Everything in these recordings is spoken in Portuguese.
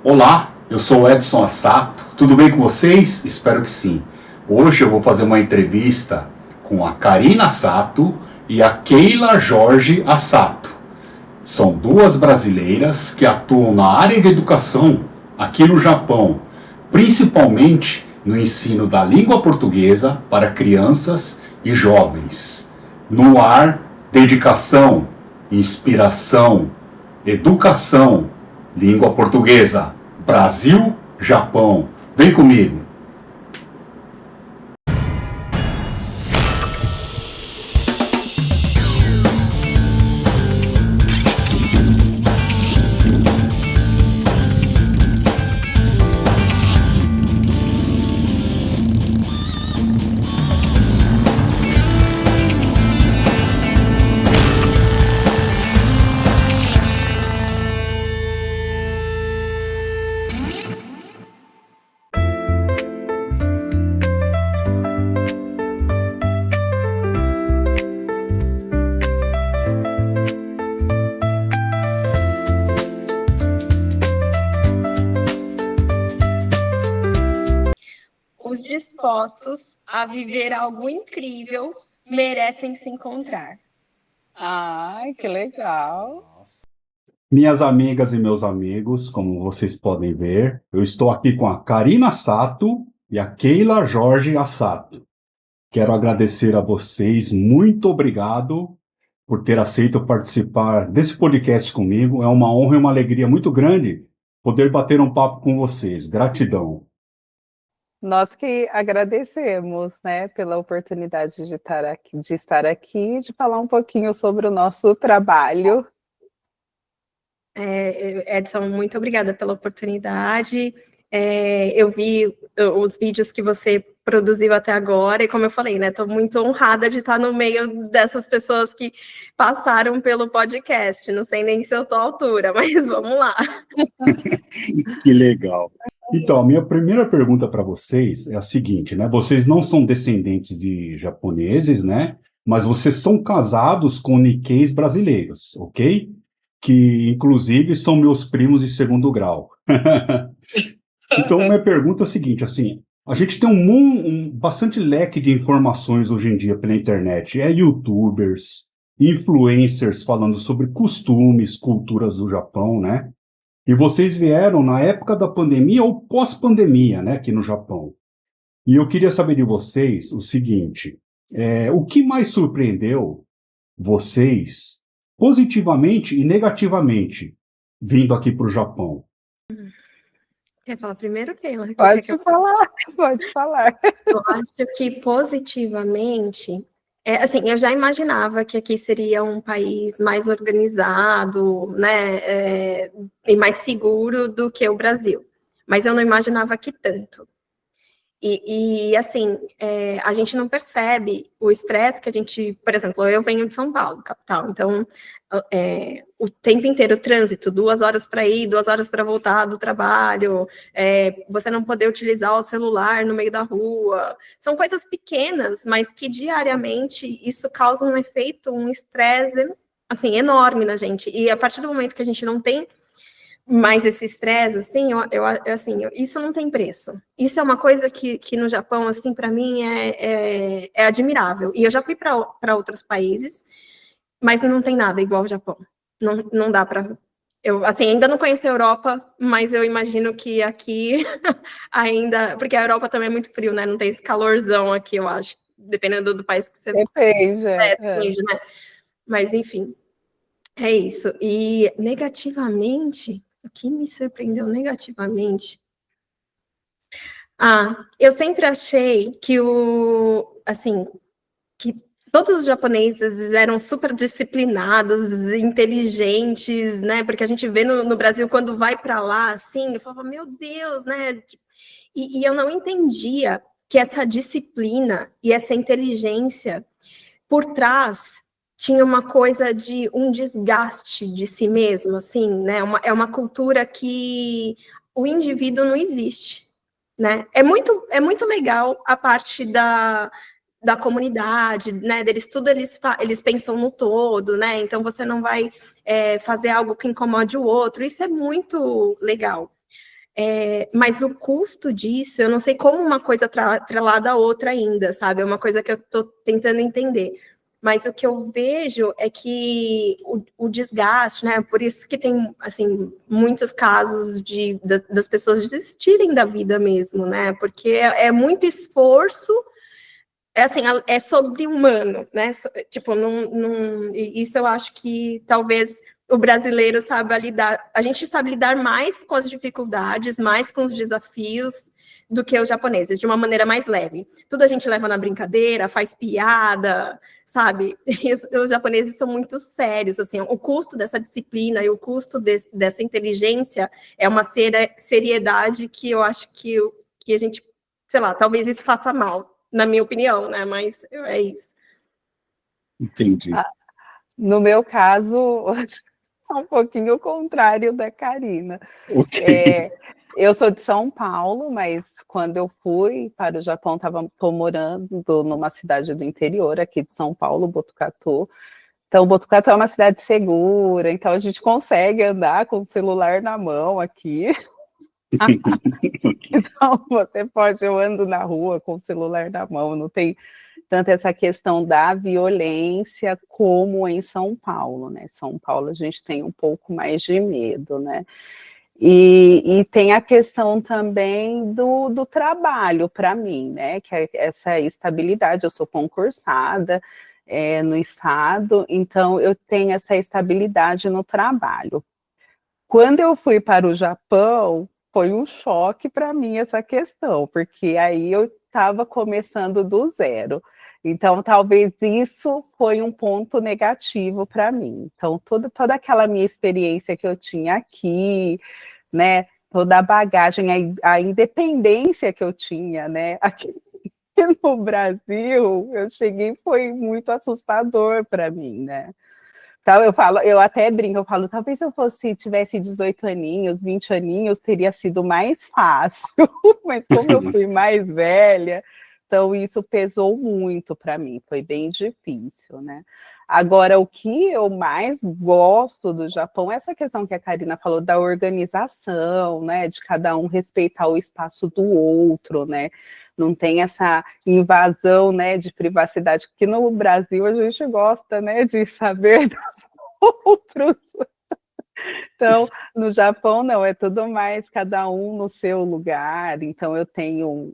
Olá, eu sou o Edson Assato, tudo bem com vocês? Espero que sim. Hoje eu vou fazer uma entrevista com a Karina Assato e a Keila Jorge Assato. São duas brasileiras que atuam na área de educação aqui no Japão, principalmente no ensino da língua portuguesa para crianças e jovens. No ar, dedicação, inspiração, educação, língua portuguesa, Brasil, Japão. Vem comigo. Os dispostos a viver algo incrível merecem se encontrar. Ai, que legal. Minhas amigas e meus amigos, como vocês podem ver, eu estou aqui com a Karina Assato e a Keila Jorge Assato. Quero agradecer a vocês, muito obrigado por ter aceito participar desse podcast comigo. É uma honra e uma alegria muito grande poder bater um papo com vocês. Gratidão. Nós que agradecemos, né, pela oportunidade de estar aqui, de falar um pouquinho sobre o nosso trabalho. Edson, muito obrigada pela oportunidade. Eu vi os vídeos que você produziu até agora, e como eu falei, né, estou muito honrada de estar no meio dessas pessoas que passaram pelo podcast. Não sei nem se eu estou à altura, mas vamos lá. Que legal. Então, a minha primeira pergunta para vocês é a seguinte, né? Vocês não são descendentes de japoneses, né? Mas vocês são casados com Nikkeis brasileiros, ok? Que, inclusive, são meus primos de segundo grau. Então, minha pergunta é a seguinte, assim, a gente tem bastante leque de informações hoje em dia pela internet. YouTubers, influencers falando sobre costumes, culturas do Japão, né? E vocês vieram na época da pandemia ou pós-pandemia, né, aqui no Japão. E eu queria saber de vocês o seguinte, o que mais surpreendeu vocês positivamente e negativamente vindo aqui para o Japão? Quer falar primeiro, Keila? Pode falar. Eu acho que positivamente, assim, eu já imaginava que aqui seria um país mais organizado, né, e mais seguro do que o Brasil, mas eu não imaginava que tanto. E assim, a gente não percebe o estresse que a gente, por exemplo, eu venho de São Paulo, capital, então o tempo inteiro o trânsito, 2 horas para ir, 2 horas para voltar do trabalho, você não poder utilizar o celular no meio da rua, são coisas pequenas, mas que diariamente isso causa um efeito, um estresse, assim, enorme na gente, e a partir do momento que a gente não tem mas esse estresse, assim, isso não tem preço. Isso é uma coisa que no Japão, assim, para mim é admirável. E eu já fui para outros países, mas não tem nada igual ao Japão. Não dá para... Eu, assim, ainda não conheço a Europa, mas eu imagino que aqui ainda... Porque a Europa também é muito frio, né? Não tem esse calorzão aqui, eu acho. Dependendo do país que você... Depende, depende, né? Mas, enfim, é isso. E negativamente... O que me surpreendeu negativamente? Eu sempre achei que que todos os japoneses eram super disciplinados, inteligentes, né? Porque a gente vê no Brasil quando vai para lá, assim, eu falava, meu Deus, né? E eu não entendia que essa disciplina e essa inteligência por trás tinha uma coisa de um desgaste de si mesmo, assim, né? É uma cultura que o indivíduo não existe, né? É muito legal a parte da comunidade, né? Eles pensam no todo, né? Então você não vai fazer algo que incomode o outro. Isso é muito legal. Mas o custo disso, eu não sei como uma coisa atrelada à outra ainda, sabe? É uma coisa que eu estou tentando entender. Mas o que eu vejo é que o desgaste, né? Por isso que tem, assim, muitos casos das pessoas desistirem da vida mesmo, né? Porque é muito esforço, assim, é sobre-humano, né? Tipo, isso eu acho que talvez o brasileiro saiba lidar, a gente sabe lidar mais com as dificuldades, mais com os desafios do que os japoneses, de uma maneira mais leve. Tudo a gente leva na brincadeira, faz piada, sabe? E os japoneses são muito sérios, assim, o custo dessa disciplina e o custo dessa inteligência é uma seriedade que eu acho que a gente, sei lá, talvez isso faça mal, na minha opinião, né? Mas é isso. Entendi. No meu caso, é um pouquinho o contrário da Karina. Ok. Eu sou de São Paulo, mas quando eu fui para o Japão, estou morando numa cidade do interior aqui de São Paulo, Botucatu. Então, Botucatu é uma cidade segura, então a gente consegue andar com o celular na mão aqui. Então, eu ando na rua com o celular na mão, não tem tanto essa questão da violência como em São Paulo, né? São Paulo a gente tem um pouco mais de medo, né? E tem a questão também do trabalho para mim, né? Que é essa estabilidade. Eu sou concursada no estado, então eu tenho essa estabilidade no trabalho. Quando eu fui para o Japão, foi um choque para mim essa questão, porque aí eu estava começando do zero. Então, talvez isso foi um ponto negativo para mim. Então, toda aquela minha experiência que eu tinha aqui, né, toda a bagagem, a independência que eu tinha, né, aqui no Brasil, eu cheguei, foi muito assustador para mim, né. Então, eu até brinco, eu falo, talvez eu tivesse 18 aninhos, 20 aninhos, teria sido mais fácil, mas como eu fui mais velha, então isso pesou muito para mim, foi bem difícil, né? Agora, o que eu mais gosto do Japão é essa questão que a Karina falou da organização, né? De cada um respeitar o espaço do outro, né? Não tem essa invasão, né, de privacidade, que no Brasil a gente gosta, né, de saber dos outros. Então, no Japão, não, é tudo mais cada um no seu lugar. Então, eu tenho,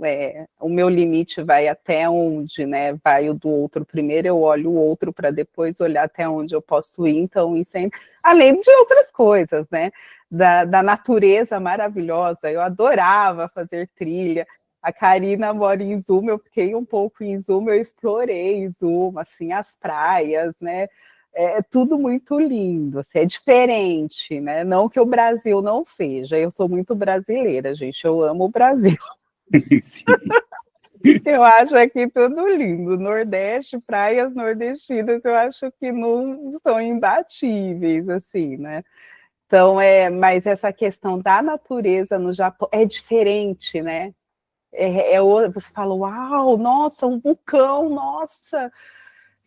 o meu limite vai até onde, né, vai o do outro. Primeiro eu olho o outro para depois olhar até onde eu posso ir. Então, isso é, além de outras coisas, né, da natureza maravilhosa. Eu adorava fazer trilha. A Karina mora em Izuma, eu fiquei um pouco em Izuma, eu explorei Izuma, assim, as praias, né? É tudo muito lindo, assim, é diferente, né? Não que o Brasil não seja, eu sou muito brasileira, gente, eu amo o Brasil. Eu acho aqui tudo lindo, Nordeste, praias nordestinas, eu acho que não são imbatíveis, assim, né? Então, mas essa questão da natureza no Japão é diferente, né? Você fala, uau, nossa, um vulcão, nossa,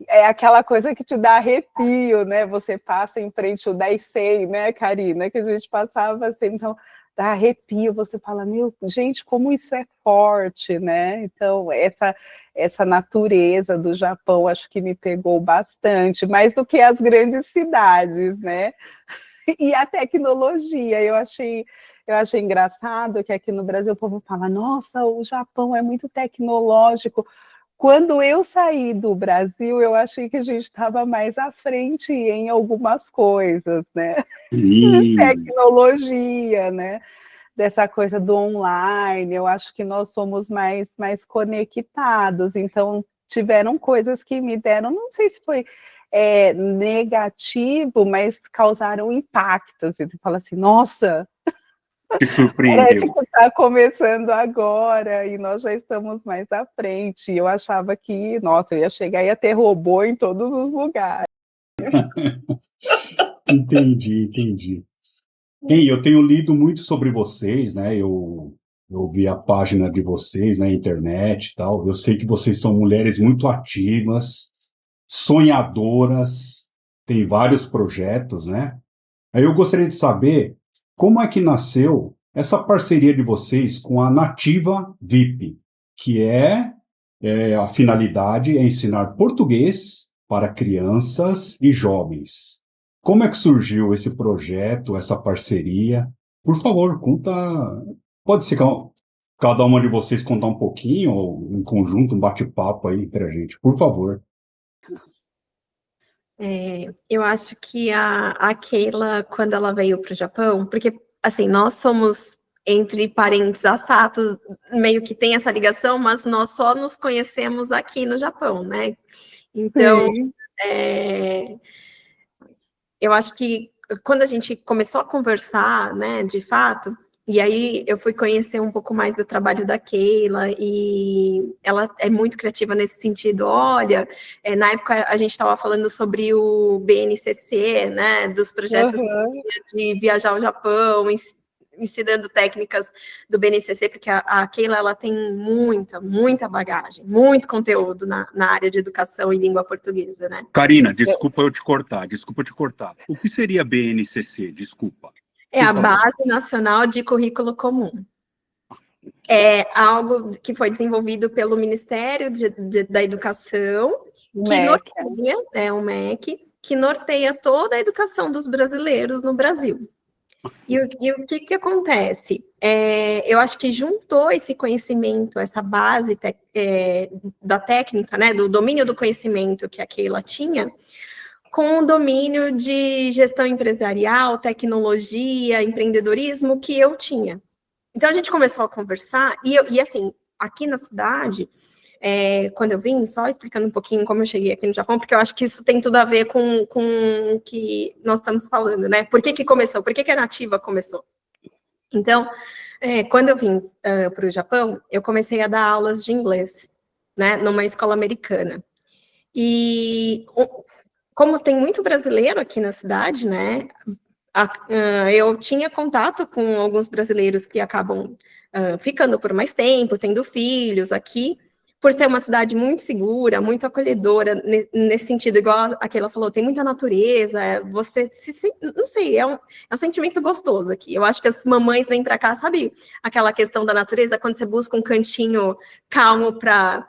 é aquela coisa que te dá arrepio, né? Você passa em frente ao Daisei, né, Karina? Que a gente passava assim, então dá arrepio, você fala, meu, gente, como isso é forte, né? Então, essa natureza do Japão acho que me pegou bastante, mais do que as grandes cidades, né? E a tecnologia, eu achei engraçado que aqui no Brasil o povo fala, nossa, o Japão é muito tecnológico. Quando eu saí do Brasil, eu achei que a gente estava mais à frente em algumas coisas, né? Tecnologia, né? Dessa coisa do online, eu acho que nós somos mais conectados, então tiveram coisas que me deram, não sei se foi negativo, mas causaram impacto. Você fala assim, nossa, Te parece surpreendeu. que está começando agora e nós já estamos mais à frente. Eu achava que, nossa, eu ia chegar e ia ter robô em todos os lugares. Entendi. E eu tenho lido muito sobre vocês, né? Eu vi a página de vocês na internet e tal. Eu sei que vocês são mulheres muito ativas, sonhadoras, têm vários projetos, né? Aí eu gostaria de saber como é que nasceu essa parceria de vocês com a Nativa VIP, que a finalidade é ensinar português para crianças e jovens. Como é que surgiu esse projeto, essa parceria? Por favor, conta. Pode ser cada uma de vocês contar um pouquinho, ou em conjunto, um bate-papo aí pra gente, por favor. Eu acho que a Keila, quando ela veio para o Japão, porque, assim, nós somos, entre parentes assatos, meio que tem essa ligação, mas nós só nos conhecemos aqui no Japão, né? Então, eu acho que quando a gente começou a conversar, né, de fato, e aí eu fui conhecer um pouco mais do trabalho da Keila, e ela é muito criativa nesse sentido. Olha, na época a gente estava falando sobre o BNCC, né, dos projetos de viajar ao Japão, ensinando técnicas do BNCC, porque a Keila, ela tem muita bagagem, muito conteúdo na área de educação e língua portuguesa, né? Karina, desculpa eu te cortar. O que seria BNCC? Desculpa. É a Base Nacional de Currículo Comum. É algo que foi desenvolvido pelo Ministério da Educação, que norteia, o MEC, que norteia toda a educação dos brasileiros no Brasil. E o que acontece? Eu acho que juntou esse conhecimento, essa base da técnica, né, do domínio do conhecimento que a Keila tinha, com o domínio de gestão empresarial, tecnologia, empreendedorismo que eu tinha. Então, a gente começou a conversar, e assim, aqui na cidade, quando eu vim, só explicando um pouquinho como eu cheguei aqui no Japão, porque eu acho que isso tem tudo a ver com o que nós estamos falando, né? Por que começou? Por que a Nativa começou? Então, quando eu vim para o Japão, eu comecei a dar aulas de inglês, né? Numa escola americana. E como tem muito brasileiro aqui na cidade, né? Eu tinha contato com alguns brasileiros que acabam ficando por mais tempo, tendo filhos aqui, por ser uma cidade muito segura, muito acolhedora, nesse sentido, igual aquela falou, tem muita natureza, você não sei, é um sentimento gostoso aqui. Eu acho que as mamães vêm para cá, sabe aquela questão da natureza, quando você busca um cantinho calmo para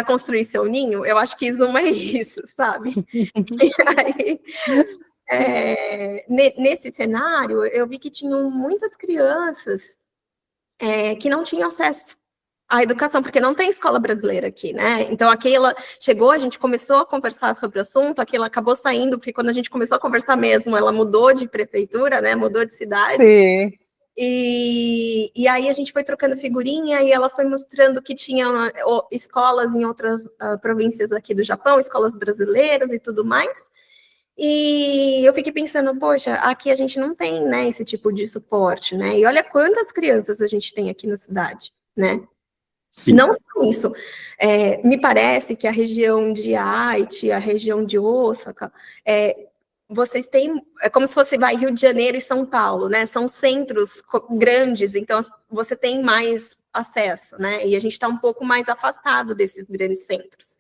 construir seu ninho? Eu acho que Izuma é isso, sabe? E aí, nesse cenário, eu vi que tinham muitas crianças que não tinham acesso à educação, porque não tem escola brasileira aqui, né? Então, aquela chegou, a gente começou a conversar sobre o assunto, aquela acabou saindo, porque quando a gente começou a conversar mesmo, ela mudou de prefeitura, né? Mudou de cidade. Sim. E aí a gente foi trocando figurinha e ela foi mostrando que tinha escolas em outras províncias aqui do Japão, escolas brasileiras e tudo mais. E eu fiquei pensando, poxa, aqui a gente não tem, né, esse tipo de suporte, né? E olha quantas crianças a gente tem aqui na cidade, né? Sim. Não só isso. Me parece que a região de Aichi, a região de Osaka, vocês têm, é como se fosse Rio de Janeiro e São Paulo, né? São centros grandes, então você tem mais acesso, né? E a gente está um pouco mais afastado desses grandes centros.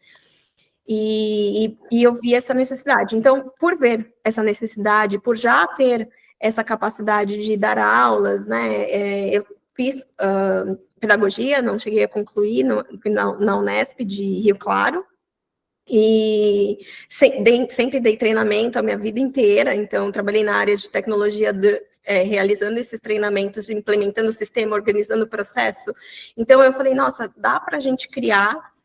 E eu vi essa necessidade. Então, por ver essa necessidade, por já ter essa capacidade de dar aulas, né? Eu fiz pedagogia, não cheguei a concluir na Unesp de Rio Claro. E sempre dei treinamento a minha vida inteira, então trabalhei na área de tecnologia, realizando esses treinamentos, implementando o sistema, organizando o processo. Então eu falei, nossa, dá para a gente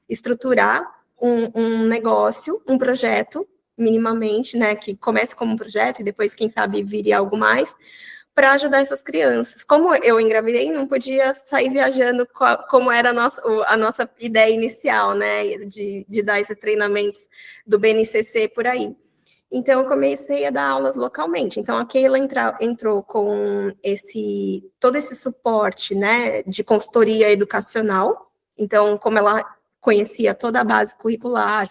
estruturar um negócio, um projeto, minimamente, né, que comece como um projeto e depois, quem sabe, vire algo mais, para ajudar essas crianças. Como eu engravidei, não podia sair viajando como era a nossa ideia inicial, né, de dar esses treinamentos do BNCC por aí. Então, eu comecei a dar aulas localmente. Então, a Keila entrou com todo esse suporte, né, de consultoria educacional. Então, como ela conhecia toda a base curricular,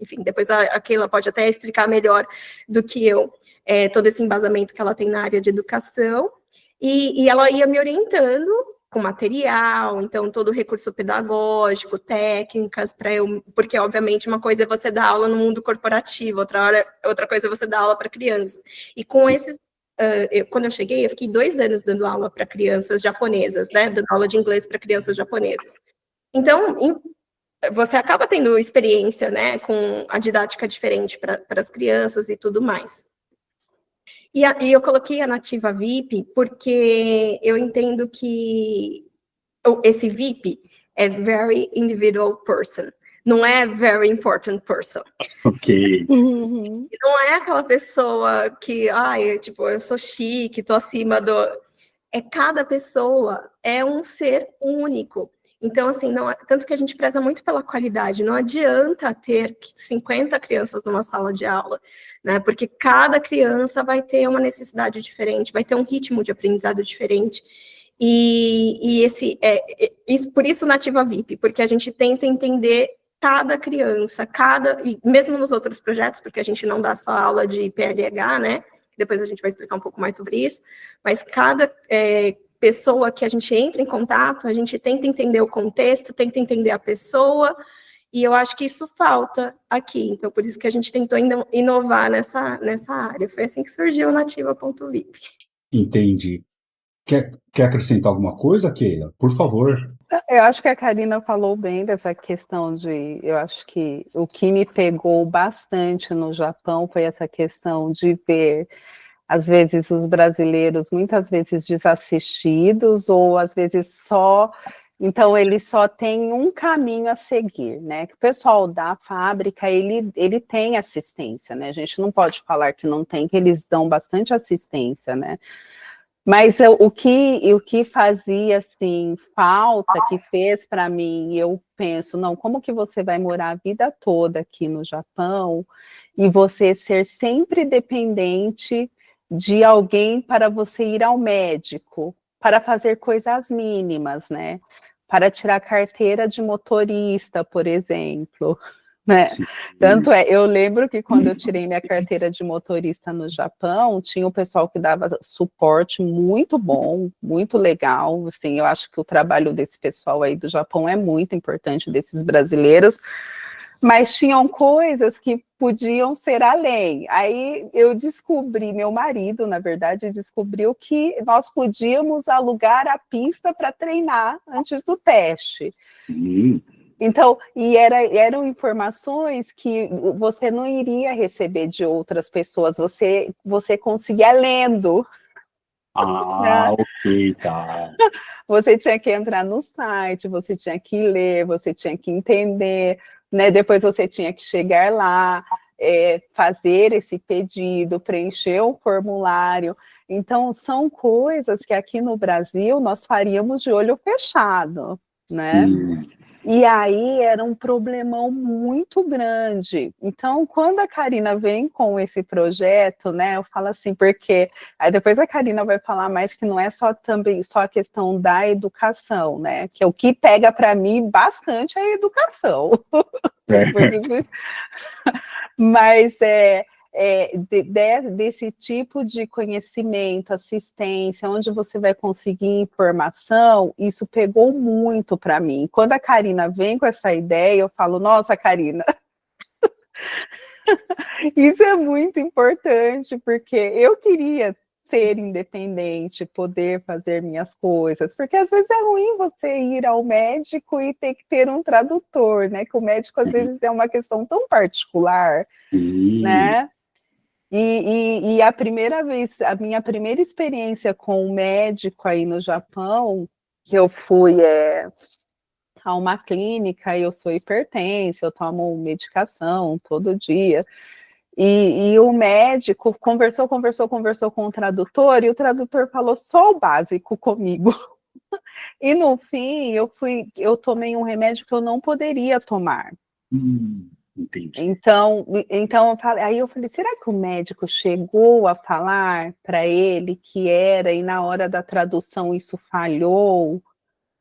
enfim, depois a Keila pode até explicar melhor do que eu, todo esse embasamento que ela tem na área de educação, e ela ia me orientando com material, então todo o recurso pedagógico, técnicas, porque obviamente uma coisa é você dar aula no mundo corporativo, outra coisa é você dar aula para crianças, e com esses quando eu cheguei, eu fiquei 2 anos dando aula para crianças japonesas, né? Dando aula de inglês para crianças japonesas. Então, você acaba tendo experiência, né, com a didática diferente para as crianças e tudo mais. E eu coloquei a nativa VIP porque eu entendo que esse VIP é very individual person, não é very important person. Ok. Uhum. Não é aquela pessoa que, tipo, eu sou chique, tô acima do... Cada pessoa é um ser único. Então, assim, tanto que a gente preza muito pela qualidade. Não adianta ter 50 crianças numa sala de aula, né? Porque cada criança vai ter uma necessidade diferente, vai ter um ritmo de aprendizado diferente. E por isso Nativa VIP, porque a gente tenta entender cada criança, e mesmo nos outros projetos, porque a gente não dá só aula de PLH, né? Depois a gente vai explicar um pouco mais sobre isso, mas cada pessoa que a gente entra em contato, a gente tenta entender o contexto, tenta entender a pessoa, e eu acho que isso falta aqui, então por isso que a gente tentou inovar nessa área. Foi assim que surgiu o Nativa.vip. Entendi. Quer acrescentar alguma coisa, Keila? Por favor. Eu acho que a Karina falou bem dessa questão eu acho que o que me pegou bastante no Japão foi essa questão de ver, às vezes, os brasileiros muitas vezes desassistidos, ou às vezes então eles só têm um caminho a seguir, né? Que o pessoal da fábrica, ele tem assistência, né? A gente não pode falar que não tem, que eles dão bastante assistência, né? Mas o que fazia, assim, falta, que fez para mim, eu penso, não, como que você vai morar a vida toda aqui no Japão e você ser sempre dependente de alguém para você ir ao médico, para fazer coisas mínimas, né? Para tirar carteira de motorista, por exemplo, né? Sim. Tanto eu lembro que quando eu tirei minha carteira de motorista no Japão, tinha um pessoal que dava suporte muito bom, muito legal, assim, eu acho que o trabalho desse pessoal aí do Japão é muito importante, desses brasileiros, mas tinham coisas que podiam ser além. Aí eu descobri, meu marido, na verdade, descobriu que nós podíamos alugar a pista para treinar antes do teste. Então, eram informações que você não iria receber de outras pessoas, você conseguia lendo. Ok, tá. Você tinha que entrar no site, você tinha que ler, você tinha que entender, né? Depois você tinha que chegar lá, fazer esse pedido, preencher um formulário. Então, são coisas que aqui no Brasil nós faríamos de olho fechado, né? Sim. E aí era um problemão muito grande. Então, quando a Karina vem com esse projeto, né, eu falo assim, porque aí depois a Karina vai falar mais que não é só a questão da educação, né, que é o que pega para mim bastante a educação. Mas desse tipo de conhecimento, assistência, onde você vai conseguir informação, isso pegou muito para mim. Quando a Karina vem com essa ideia, eu falo, nossa, Karina, isso é muito importante, porque eu queria ser independente, poder fazer minhas coisas, porque às vezes é ruim você ir ao médico e ter que ter um tradutor, né? Que o médico às vezes é uma questão tão particular, né? E a minha primeira experiência com um médico aí no Japão, que eu fui a uma clínica, eu sou hipertensa, eu tomo medicação todo dia, e o médico conversou com o tradutor, e o tradutor falou só o básico comigo. E no fim, eu tomei um remédio que eu não poderia tomar. Entendi. Então aí eu falei, será que o médico chegou a falar para ele que era, e na hora da tradução isso falhou,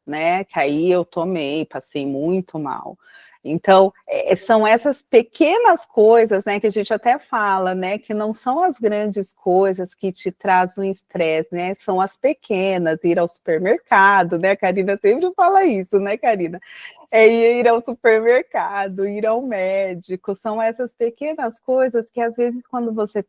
né? Que aí eu tomei, passei muito mal. Então, são essas pequenas coisas, né, que a gente até fala, né, que não são as grandes coisas que te trazem um estresse, né, são as pequenas, ir ao supermercado, né, a Karina sempre fala isso, né, Karina? É ir ao supermercado, ir ao médico, são essas pequenas coisas que às vezes quando você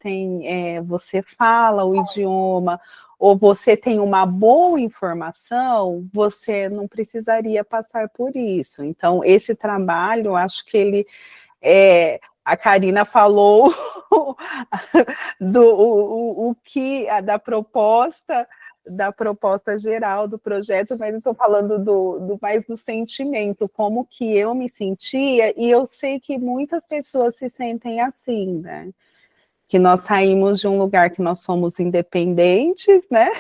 você fala o idioma, ou você tem uma boa informação, você não precisaria passar por isso. Então, esse trabalho, acho que ele, a Karina falou da proposta geral do projeto, mas eu estou falando mais do sentimento, como que eu me sentia, e eu sei que muitas pessoas se sentem assim, né? Que nós saímos de um lugar que nós somos independentes, né?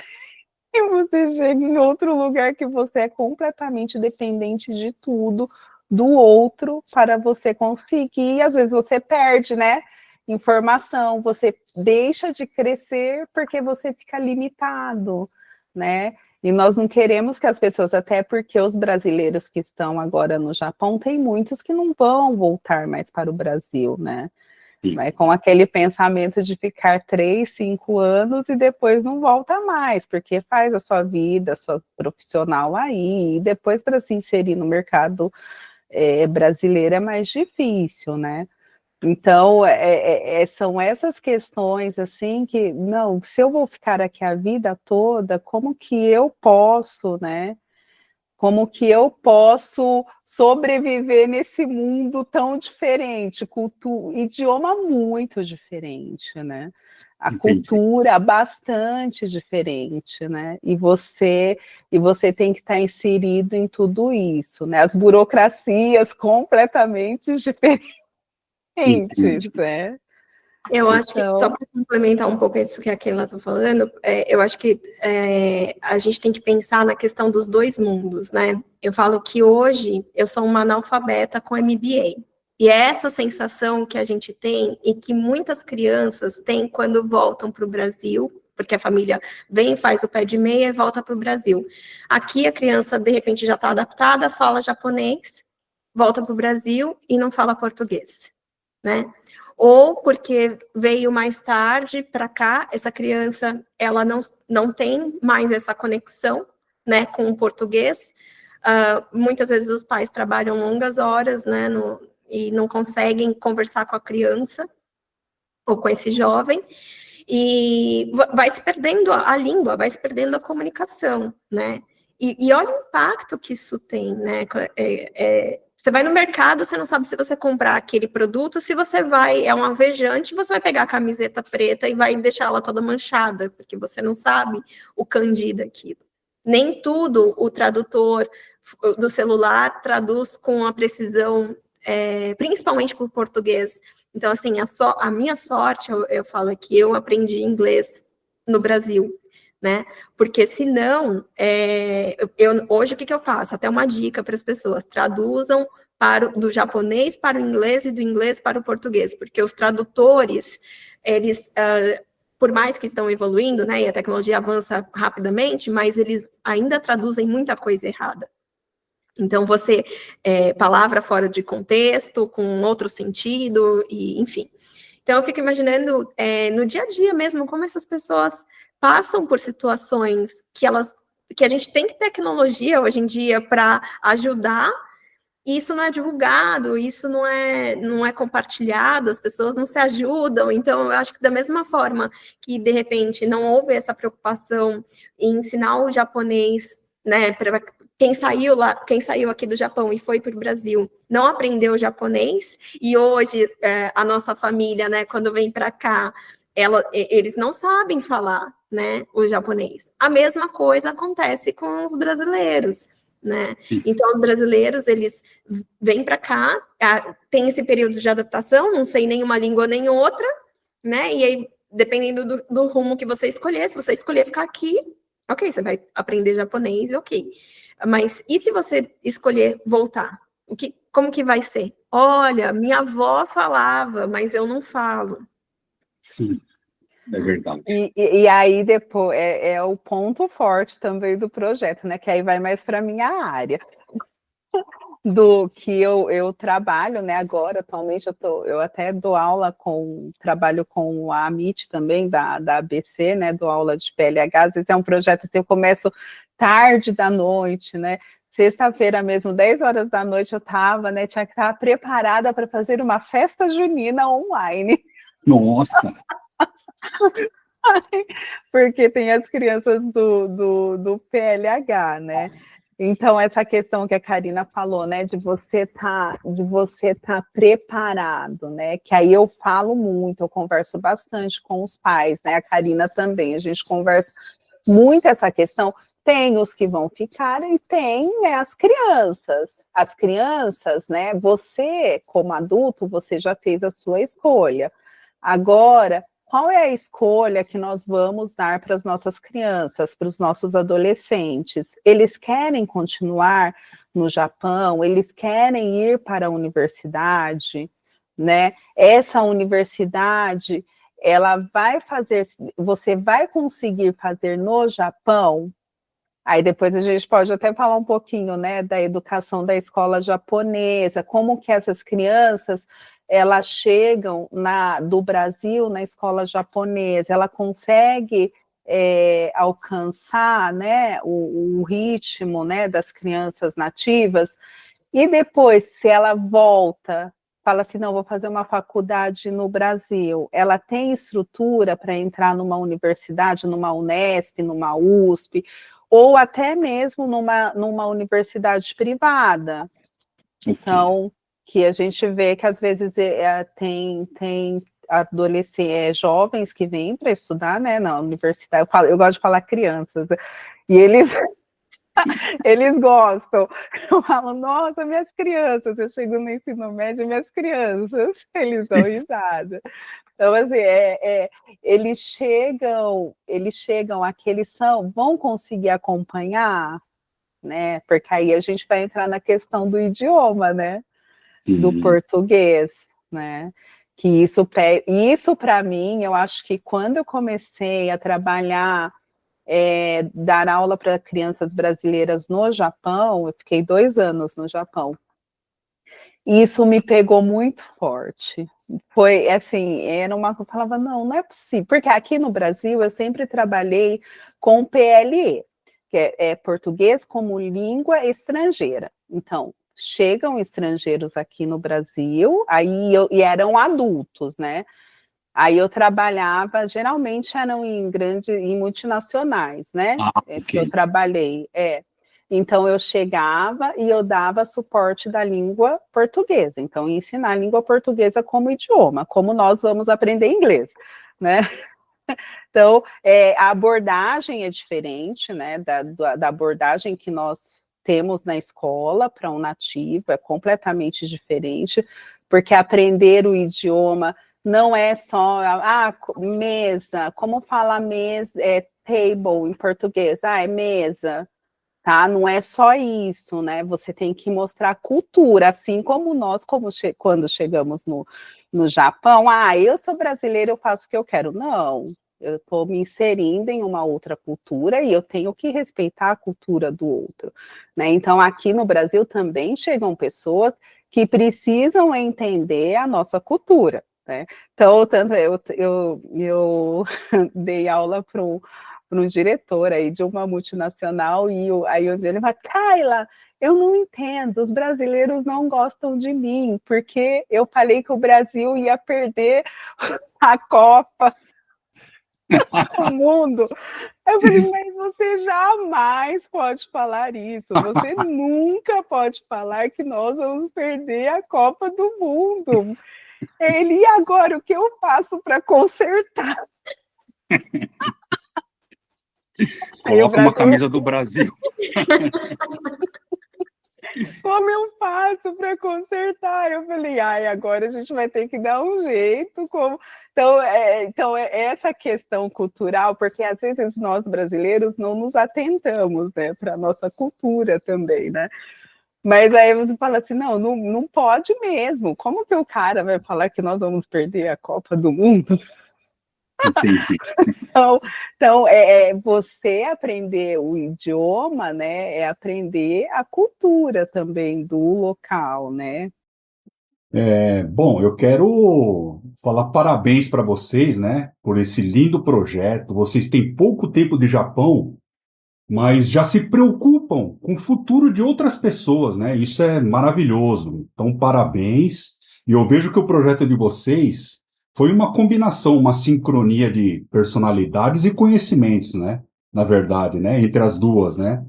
E você chega em outro lugar que você é completamente dependente de tudo, do outro, para você conseguir, e às vezes você perde, né? Informação, você deixa de crescer porque você fica limitado, né? E nós não queremos que as pessoas, até porque os brasileiros que estão agora no Japão, tem muitos que não vão voltar mais para o Brasil, né? Vai com aquele pensamento de ficar 3, 5 anos e depois não volta mais, porque faz a sua vida, a sua profissional aí, e depois para se inserir no mercado brasileiro é mais difícil, né? Então, são essas questões, assim, que, não, se eu vou ficar aqui a vida toda, como que eu posso, né? Como que eu posso sobreviver nesse mundo tão diferente, idioma muito diferente, né? A cultura bastante diferente, né? E você tem que estar inserido em tudo isso, né? As burocracias completamente diferentes, né? Eu acho que, só para complementar um pouco isso que a Keila está falando, eu acho que a gente tem que pensar na questão dos dois mundos, né? Eu falo que hoje eu sou uma analfabeta com MBA. E é essa sensação que a gente tem e que muitas crianças têm quando voltam para o Brasil, porque a família vem, faz o pé de meia e volta para o Brasil. Aqui a criança, de repente, já está adaptada, fala japonês, volta para o Brasil e não fala português, né? Ou porque veio mais tarde para cá, essa criança, ela não tem mais essa conexão, né, com o português. Muitas vezes os pais trabalham longas horas, né, e não conseguem conversar com a criança ou com esse jovem, e vai se perdendo a língua, vai se perdendo a comunicação, né? E olha o impacto que isso tem, né? Você vai no mercado, você não sabe se você comprar aquele produto, se você é um alvejante, você vai pegar a camiseta preta e vai deixar ela toda manchada, porque você não sabe o kanji daquilo. Nem tudo o tradutor do celular traduz com a precisão, principalmente para o português. Então, assim, a minha sorte, eu falo que eu aprendi inglês no Brasil, né? Porque senão, hoje o que eu faço? Até uma dica para as pessoas: traduzam do japonês para o inglês e do inglês para o português, porque os tradutores, eles, por mais que estão evoluindo, né, e a tecnologia avança rapidamente, mas eles ainda traduzem muita coisa errada. Então, palavra fora de contexto, com outro sentido, e enfim. Então, eu fico imaginando, no dia a dia mesmo, como essas pessoas passam por situações que a gente tem tecnologia hoje em dia para ajudar, e isso não é divulgado, isso não é compartilhado, as pessoas não se ajudam. Então, eu acho que da mesma forma que, de repente, não houve essa preocupação em ensinar o japonês, né, para quem saiu aqui do Japão e foi para o Brasil, não aprendeu japonês, e hoje a nossa família, né, quando vem para cá, eles não sabem falar, né, o japonês. A mesma coisa acontece com os brasileiros, né? Então, os brasileiros, eles vêm para cá, tem esse período de adaptação, não sei nenhuma língua nem outra, né? E aí, dependendo do rumo que você escolher, se você escolher ficar aqui, ok, você vai aprender japonês, ok. Mas e se você escolher voltar? Como que vai ser? Olha, minha avó falava, mas eu não falo. Sim, é verdade. E aí depois é o ponto forte também do projeto, né? Que aí vai mais para a minha área. do que eu trabalho, né, agora, atualmente, eu até dou aula trabalho com a Amit também, da ABC, né, dou aula de PLH, às vezes é um projeto assim, eu começo tarde da noite, né, sexta-feira mesmo, 10 horas da noite eu tava, né, tinha que estar preparada para fazer uma festa junina online. Nossa! Porque tem as crianças do PLH, né? Então, essa questão que a Karina falou, né, de você tá preparado, né, que aí eu falo muito, eu converso bastante com os pais, né, a Karina também, a gente conversa muito essa questão, tem os que vão ficar e tem, né, as crianças, né, você, como adulto, você já fez a sua escolha, agora, qual é a escolha que nós vamos dar para as nossas crianças, para os nossos adolescentes? Eles querem continuar no Japão? Eles querem ir para a universidade? Né? Essa universidade, ela vai fazer, você vai conseguir fazer no Japão? Aí depois a gente pode até falar um pouquinho, né, da educação da escola japonesa, como que essas crianças elas chegam do Brasil na escola japonesa, ela consegue alcançar, né, o ritmo, né, das crianças nativas, e depois, se ela volta, fala assim, não, vou fazer uma faculdade no Brasil, ela tem estrutura para entrar numa universidade, numa Unesp, numa USP, ou até mesmo numa universidade privada. Então, que a gente vê que às vezes tem adolescentes, jovens que vêm para estudar, né, na universidade. Eu gosto de falar crianças, e eles gostam. Eu falo, nossa, minhas crianças, eu chego no ensino médio, minhas crianças, eles dão risada. Então, assim, eles chegam aqui, vão conseguir acompanhar, né? Porque aí a gente vai entrar na questão do idioma, né? Sim. Do português, né? Que isso para mim, eu acho que quando eu comecei a trabalhar, dar aula para crianças brasileiras no Japão, eu fiquei 2 anos no Japão. Isso me pegou muito forte. Foi assim, eu falava, não é possível, porque aqui no Brasil eu sempre trabalhei com PLE, que é português como língua estrangeira. Então, chegam estrangeiros aqui no Brasil, e eram adultos, né? Aí eu trabalhava, geralmente eram em multinacionais, né? Que eu trabalhei, Então, eu chegava e eu dava suporte da língua portuguesa. Então, ensinar a língua portuguesa como idioma, como nós vamos aprender inglês, né? Então, a abordagem é diferente, né? Da abordagem que nós temos na escola para um nativo, é completamente diferente, porque aprender o idioma não é só, mesa, como fala mesa, table em português, é mesa, tá? Não é só isso, né? Você tem que mostrar cultura, assim como nós, quando chegamos no Japão, eu sou brasileira, eu faço o que eu quero. Não, eu estou me inserindo em uma outra cultura e eu tenho que respeitar a cultura do outro, né? Então, aqui no Brasil também chegam pessoas que precisam entender a nossa cultura, né? Então, tanto eu dei aula para um diretor aí de uma multinacional, e aí um dia ele fala, Kaila, eu não entendo, os brasileiros não gostam de mim, porque eu falei que o Brasil ia perder a Copa do Mundo. Eu falei, mas você jamais pode falar isso, você nunca pode falar que nós vamos perder a Copa do Mundo. Ele, e agora, o que eu faço para consertar? Coloca uma camisa do Brasil. Como eu faço para consertar? Eu falei, agora a gente vai ter que dar um jeito. Então, essa questão cultural, porque às vezes nós brasileiros não nos atentamos, né, para a nossa cultura também, né? Mas aí você fala assim, não pode mesmo. Como que o cara vai falar que nós vamos perder a Copa do Mundo? Entendi. Então, você aprender o idioma, né, é aprender a cultura também do local, né? Bom, eu quero falar parabéns para vocês, né, por esse lindo projeto. Vocês têm pouco tempo de Japão, mas já se preocupam com o futuro de outras pessoas, né? Isso é maravilhoso. Então, parabéns. E eu vejo que o projeto de vocês foi uma combinação, uma sincronia de personalidades e conhecimentos, né? Na verdade, né? Entre as duas, né?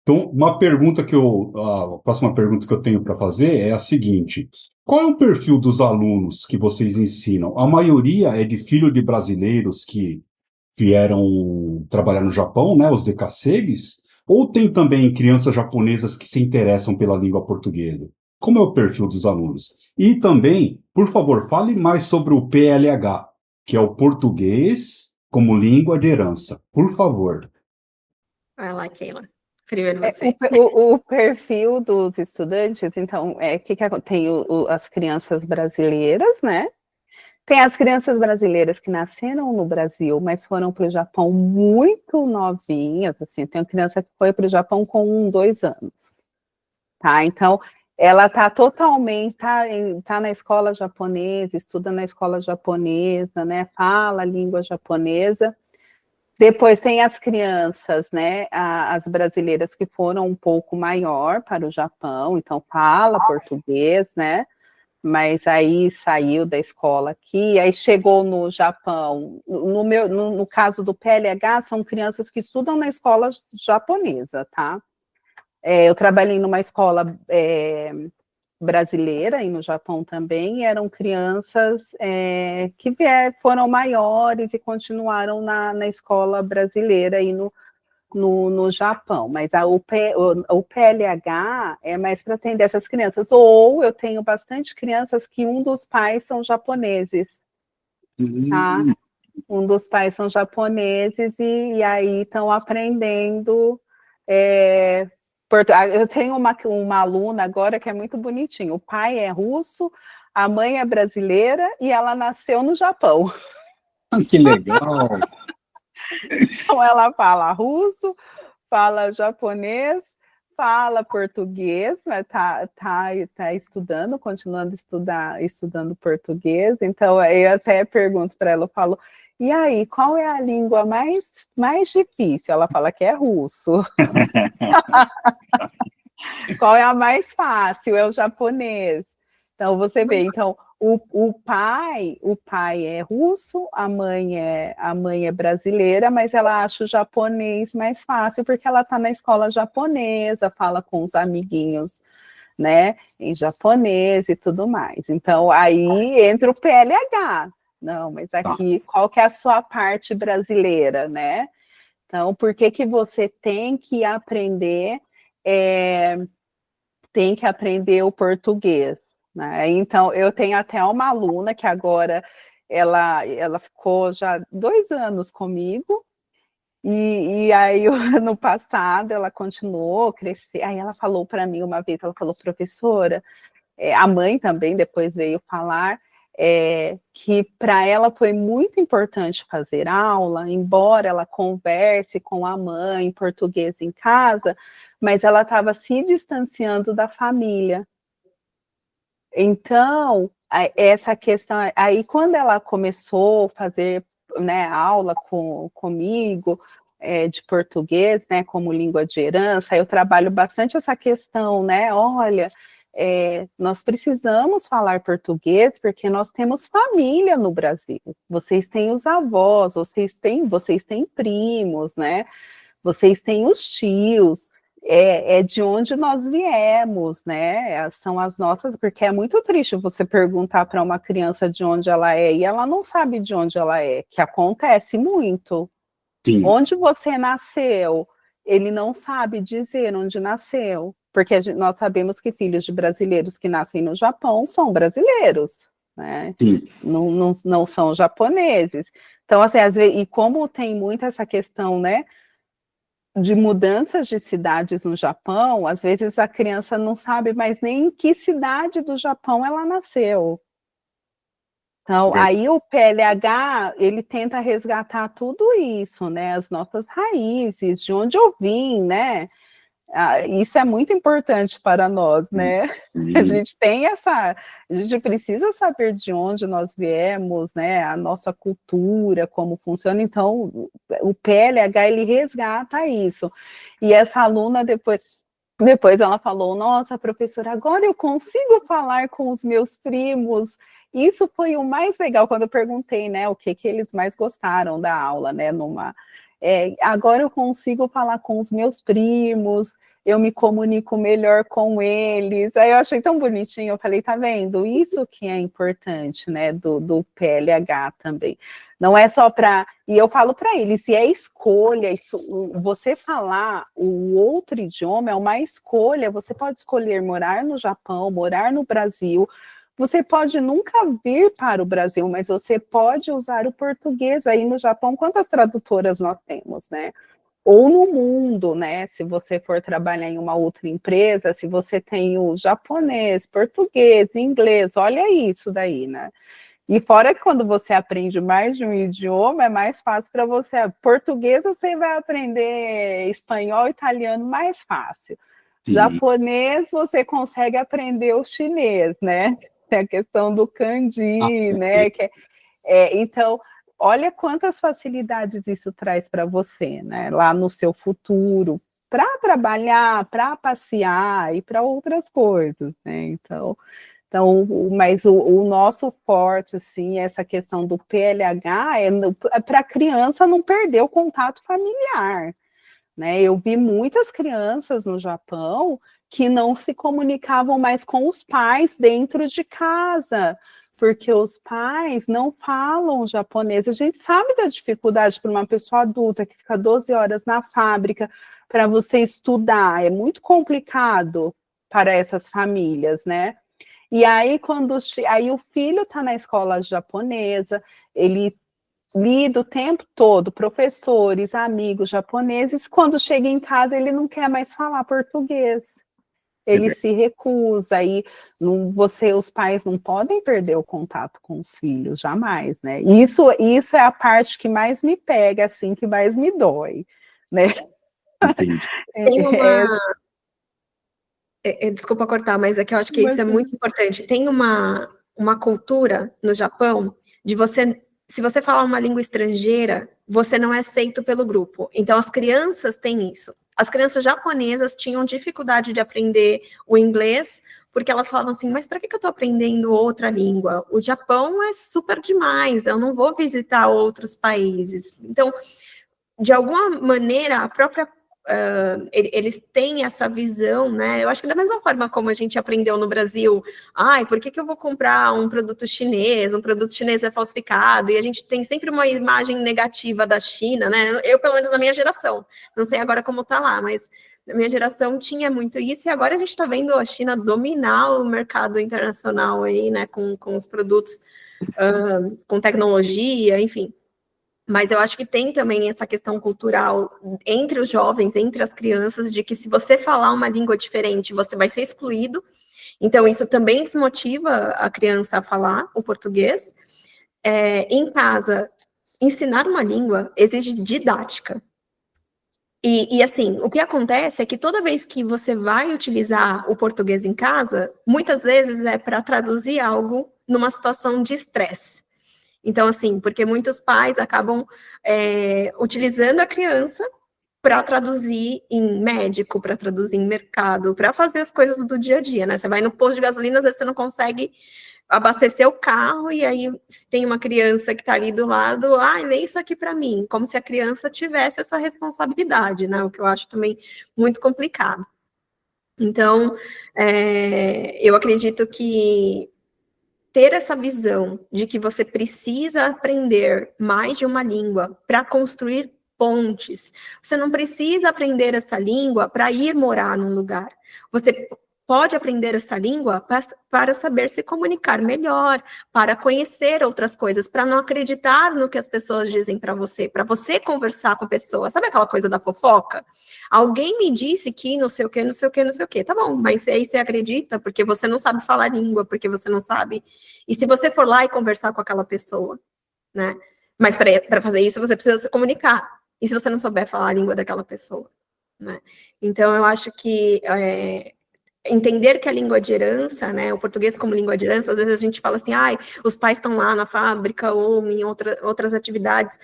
Então, a próxima pergunta que eu tenho para fazer é a seguinte: qual é o perfil dos alunos que vocês ensinam? A maioria é de filho de brasileiros que vieram trabalhar no Japão, né, os decassegues, ou tem também crianças japonesas que se interessam pela língua portuguesa? Como é o perfil dos alunos? E também, por favor, fale mais sobre o PLH, que é o português como língua de herança. Por favor. Vai lá, Keila. Primeiro É, você. o perfil dos estudantes, então, tem as crianças brasileiras, né? Tem as crianças brasileiras que nasceram no Brasil, mas foram para o Japão muito novinhas, assim, tem uma criança que foi para o Japão com 2 anos, tá? Então, ela está totalmente, tá na escola japonesa, estuda na escola japonesa, né? Fala a língua japonesa. Depois tem as crianças, né, as brasileiras que foram um pouco maior para o Japão, então fala português, né, mas aí saiu da escola aqui, aí chegou no Japão. No caso do PLH, são crianças que estudam na escola japonesa, tá? Eu trabalhei numa escola brasileira e no Japão também, eram crianças que foram maiores e continuaram na escola brasileira aí no Japão, mas o PLH é mais para atender essas crianças, ou eu tenho bastante crianças que um dos pais são japoneses, tá? Um dos pais são japoneses e aí estão aprendendo eu tenho uma aluna agora que é muito bonitinha. O pai é russo, a mãe é brasileira e ela nasceu no Japão. Que legal! Então ela fala russo, fala japonês, fala português, né? tá estudando, continuando estudando português. Então eu até pergunto para ela, eu falo, e aí, qual é a língua mais difícil? Ela fala que é russo. Qual é a mais fácil? É o japonês. Então, você vê, então, o pai é russo, a mãe é brasileira, mas ela acha o japonês mais fácil, porque ela está na escola japonesa, fala com os amiguinhos, né, em japonês e tudo mais. Então, aí entra o PLH. Não, mas aqui, qual que é a sua parte brasileira, né? Então, por que você tem que aprender o português, né? Então, eu tenho até uma aluna que agora ela ficou já 2 anos comigo, e aí no passado ela continuou a crescer. Aí ela falou para mim uma vez, ela falou, professora, a mãe também depois veio falar que para ela foi muito importante fazer aula, embora ela converse com a mãe em português em casa, mas ela estava se distanciando da família. Então, essa questão, aí quando ela começou a fazer, né, aula comigo, de português, né, como língua de herança, eu trabalho bastante essa questão, né, olha, nós precisamos falar português porque nós temos família no Brasil, vocês têm os avós, vocês têm primos, né, vocês têm os tios, de onde nós viemos, né? São as nossas, porque é muito triste você perguntar para uma criança de onde ela é e ela não sabe de onde ela é, que acontece muito. Sim. Onde você nasceu? Ele não sabe dizer onde nasceu, porque nós sabemos que filhos de brasileiros que nascem no Japão são brasileiros, né? Não são japoneses. Então, assim, às vezes, e como tem muito essa questão, né, de mudanças de cidades no Japão, às vezes a criança não sabe mais nem em que cidade do Japão ela nasceu. Então, aí o PLH, ele tenta resgatar tudo isso, né? As nossas raízes, de onde eu vim, né? Isso é muito importante para nós, né? A gente tem a gente precisa saber de onde nós viemos, né? A nossa cultura, como funciona. Então, o PLH, ele resgata isso. E essa aluna depois ela falou, nossa, professora, agora eu consigo falar com os meus primos. Isso foi o mais legal, quando eu perguntei, né, o que eles mais gostaram da aula, né, agora eu consigo falar com os meus primos, eu me comunico melhor com eles. Aí eu achei tão bonitinho, eu falei, tá vendo? Isso que é importante, né, do PLH também. Não é só e eu falo para eles, se é escolha, você falar o outro idioma é uma escolha, você pode escolher morar no Japão, morar no Brasil, você pode nunca vir para o Brasil, mas você pode usar o português. Aí no Japão, quantas tradutoras nós temos, né? Ou no mundo, né? Se você for trabalhar em uma outra empresa, se você tem o japonês, português, inglês, olha isso daí, né? E fora que quando você aprende mais de um idioma, é mais fácil para você. Português você vai aprender espanhol, italiano mais fácil. Sim. Japonês você consegue aprender o chinês, né? Tem a questão do kanji, né? Então, olha quantas facilidades isso traz para você, né? Lá no seu futuro, para trabalhar, para passear e para outras coisas, né? Então, mas o nosso forte, assim, essa questão do PLH é para a criança não perder o contato familiar, né? Eu vi muitas crianças no Japão que não se comunicavam mais com os pais dentro de casa, porque os pais não falam japonês. A gente sabe da dificuldade para uma pessoa adulta que fica 12 horas na fábrica para você estudar, é muito complicado para essas famílias, né? E aí, aí o filho está na escola japonesa, ele lida o tempo todo, professores, amigos japoneses, quando chega em casa ele não quer mais falar português. Ele se recusa, e os pais não podem perder o contato com os filhos, jamais, né? Isso é a parte que mais me pega, assim, que mais me dói, né? Entendi. Tem desculpa cortar, mas é que eu acho que isso é muito importante. Tem uma cultura no Japão de se você falar uma língua estrangeira, você não é aceito pelo grupo. Então, as crianças têm isso. As crianças japonesas tinham dificuldade de aprender o inglês, porque elas falavam assim, mas para que eu estou aprendendo outra língua? O Japão é super demais, eu não vou visitar outros países. Então, de alguma maneira, a própria eles têm essa visão, né? Eu acho que da mesma forma como a gente aprendeu no Brasil, por que eu vou comprar um produto chinês é falsificado, e a gente tem sempre uma imagem negativa da China, né? Eu, pelo menos na minha geração, não sei agora como tá lá, mas na minha geração tinha muito isso, e agora a gente está vendo a China dominar o mercado internacional aí, né? Com os produtos, com tecnologia, enfim. Mas eu acho que tem também essa questão cultural entre os jovens, entre as crianças, de que se você falar uma língua diferente, você vai ser excluído. Então, isso também desmotiva a criança a falar o português. Em casa, ensinar uma língua exige didática. E assim, o que acontece é que toda vez que você vai utilizar o português em casa, muitas vezes é para traduzir algo numa situação de estresse. Então, assim, porque muitos pais acabam utilizando a criança para traduzir em médico, para traduzir em mercado, para fazer as coisas do dia a dia, né? Você vai no posto de gasolina, às vezes você não consegue abastecer o carro, e aí se tem uma criança que está ali do lado, lê isso aqui para mim, como se a criança tivesse essa responsabilidade, né? O que eu acho também muito complicado. Então, eu acredito que ter essa visão de que você precisa aprender mais de uma língua para construir pontes. Você não precisa aprender essa língua para ir morar num lugar. Você pode aprender essa língua para saber se comunicar melhor, para conhecer outras coisas, para não acreditar no que as pessoas dizem para você conversar com a pessoa. Sabe aquela coisa da fofoca? Alguém me disse que não sei o que, não sei o que, não sei o que. Tá bom, mas aí você acredita porque você não sabe falar língua, porque você não sabe. E se você for lá e conversar com aquela pessoa, né? Mas para fazer isso, você precisa se comunicar. E se você não souber falar a língua daquela pessoa, né? Então, eu acho que entender que a língua de herança, né, o português como língua de herança, às vezes a gente fala assim, os pais estão lá na fábrica ou em outras atividades,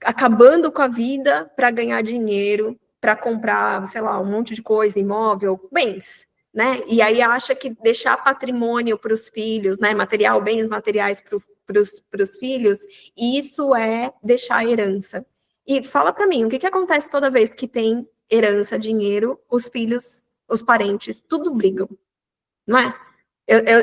acabando com a vida para ganhar dinheiro, para comprar, sei lá, um monte de coisa, imóvel, bens, né? E aí acha que deixar patrimônio para os filhos, né, bens materiais para os filhos, isso é deixar herança. E fala para mim, o que acontece toda vez que tem herança, dinheiro, os filhos, os parentes, tudo brigam, não é?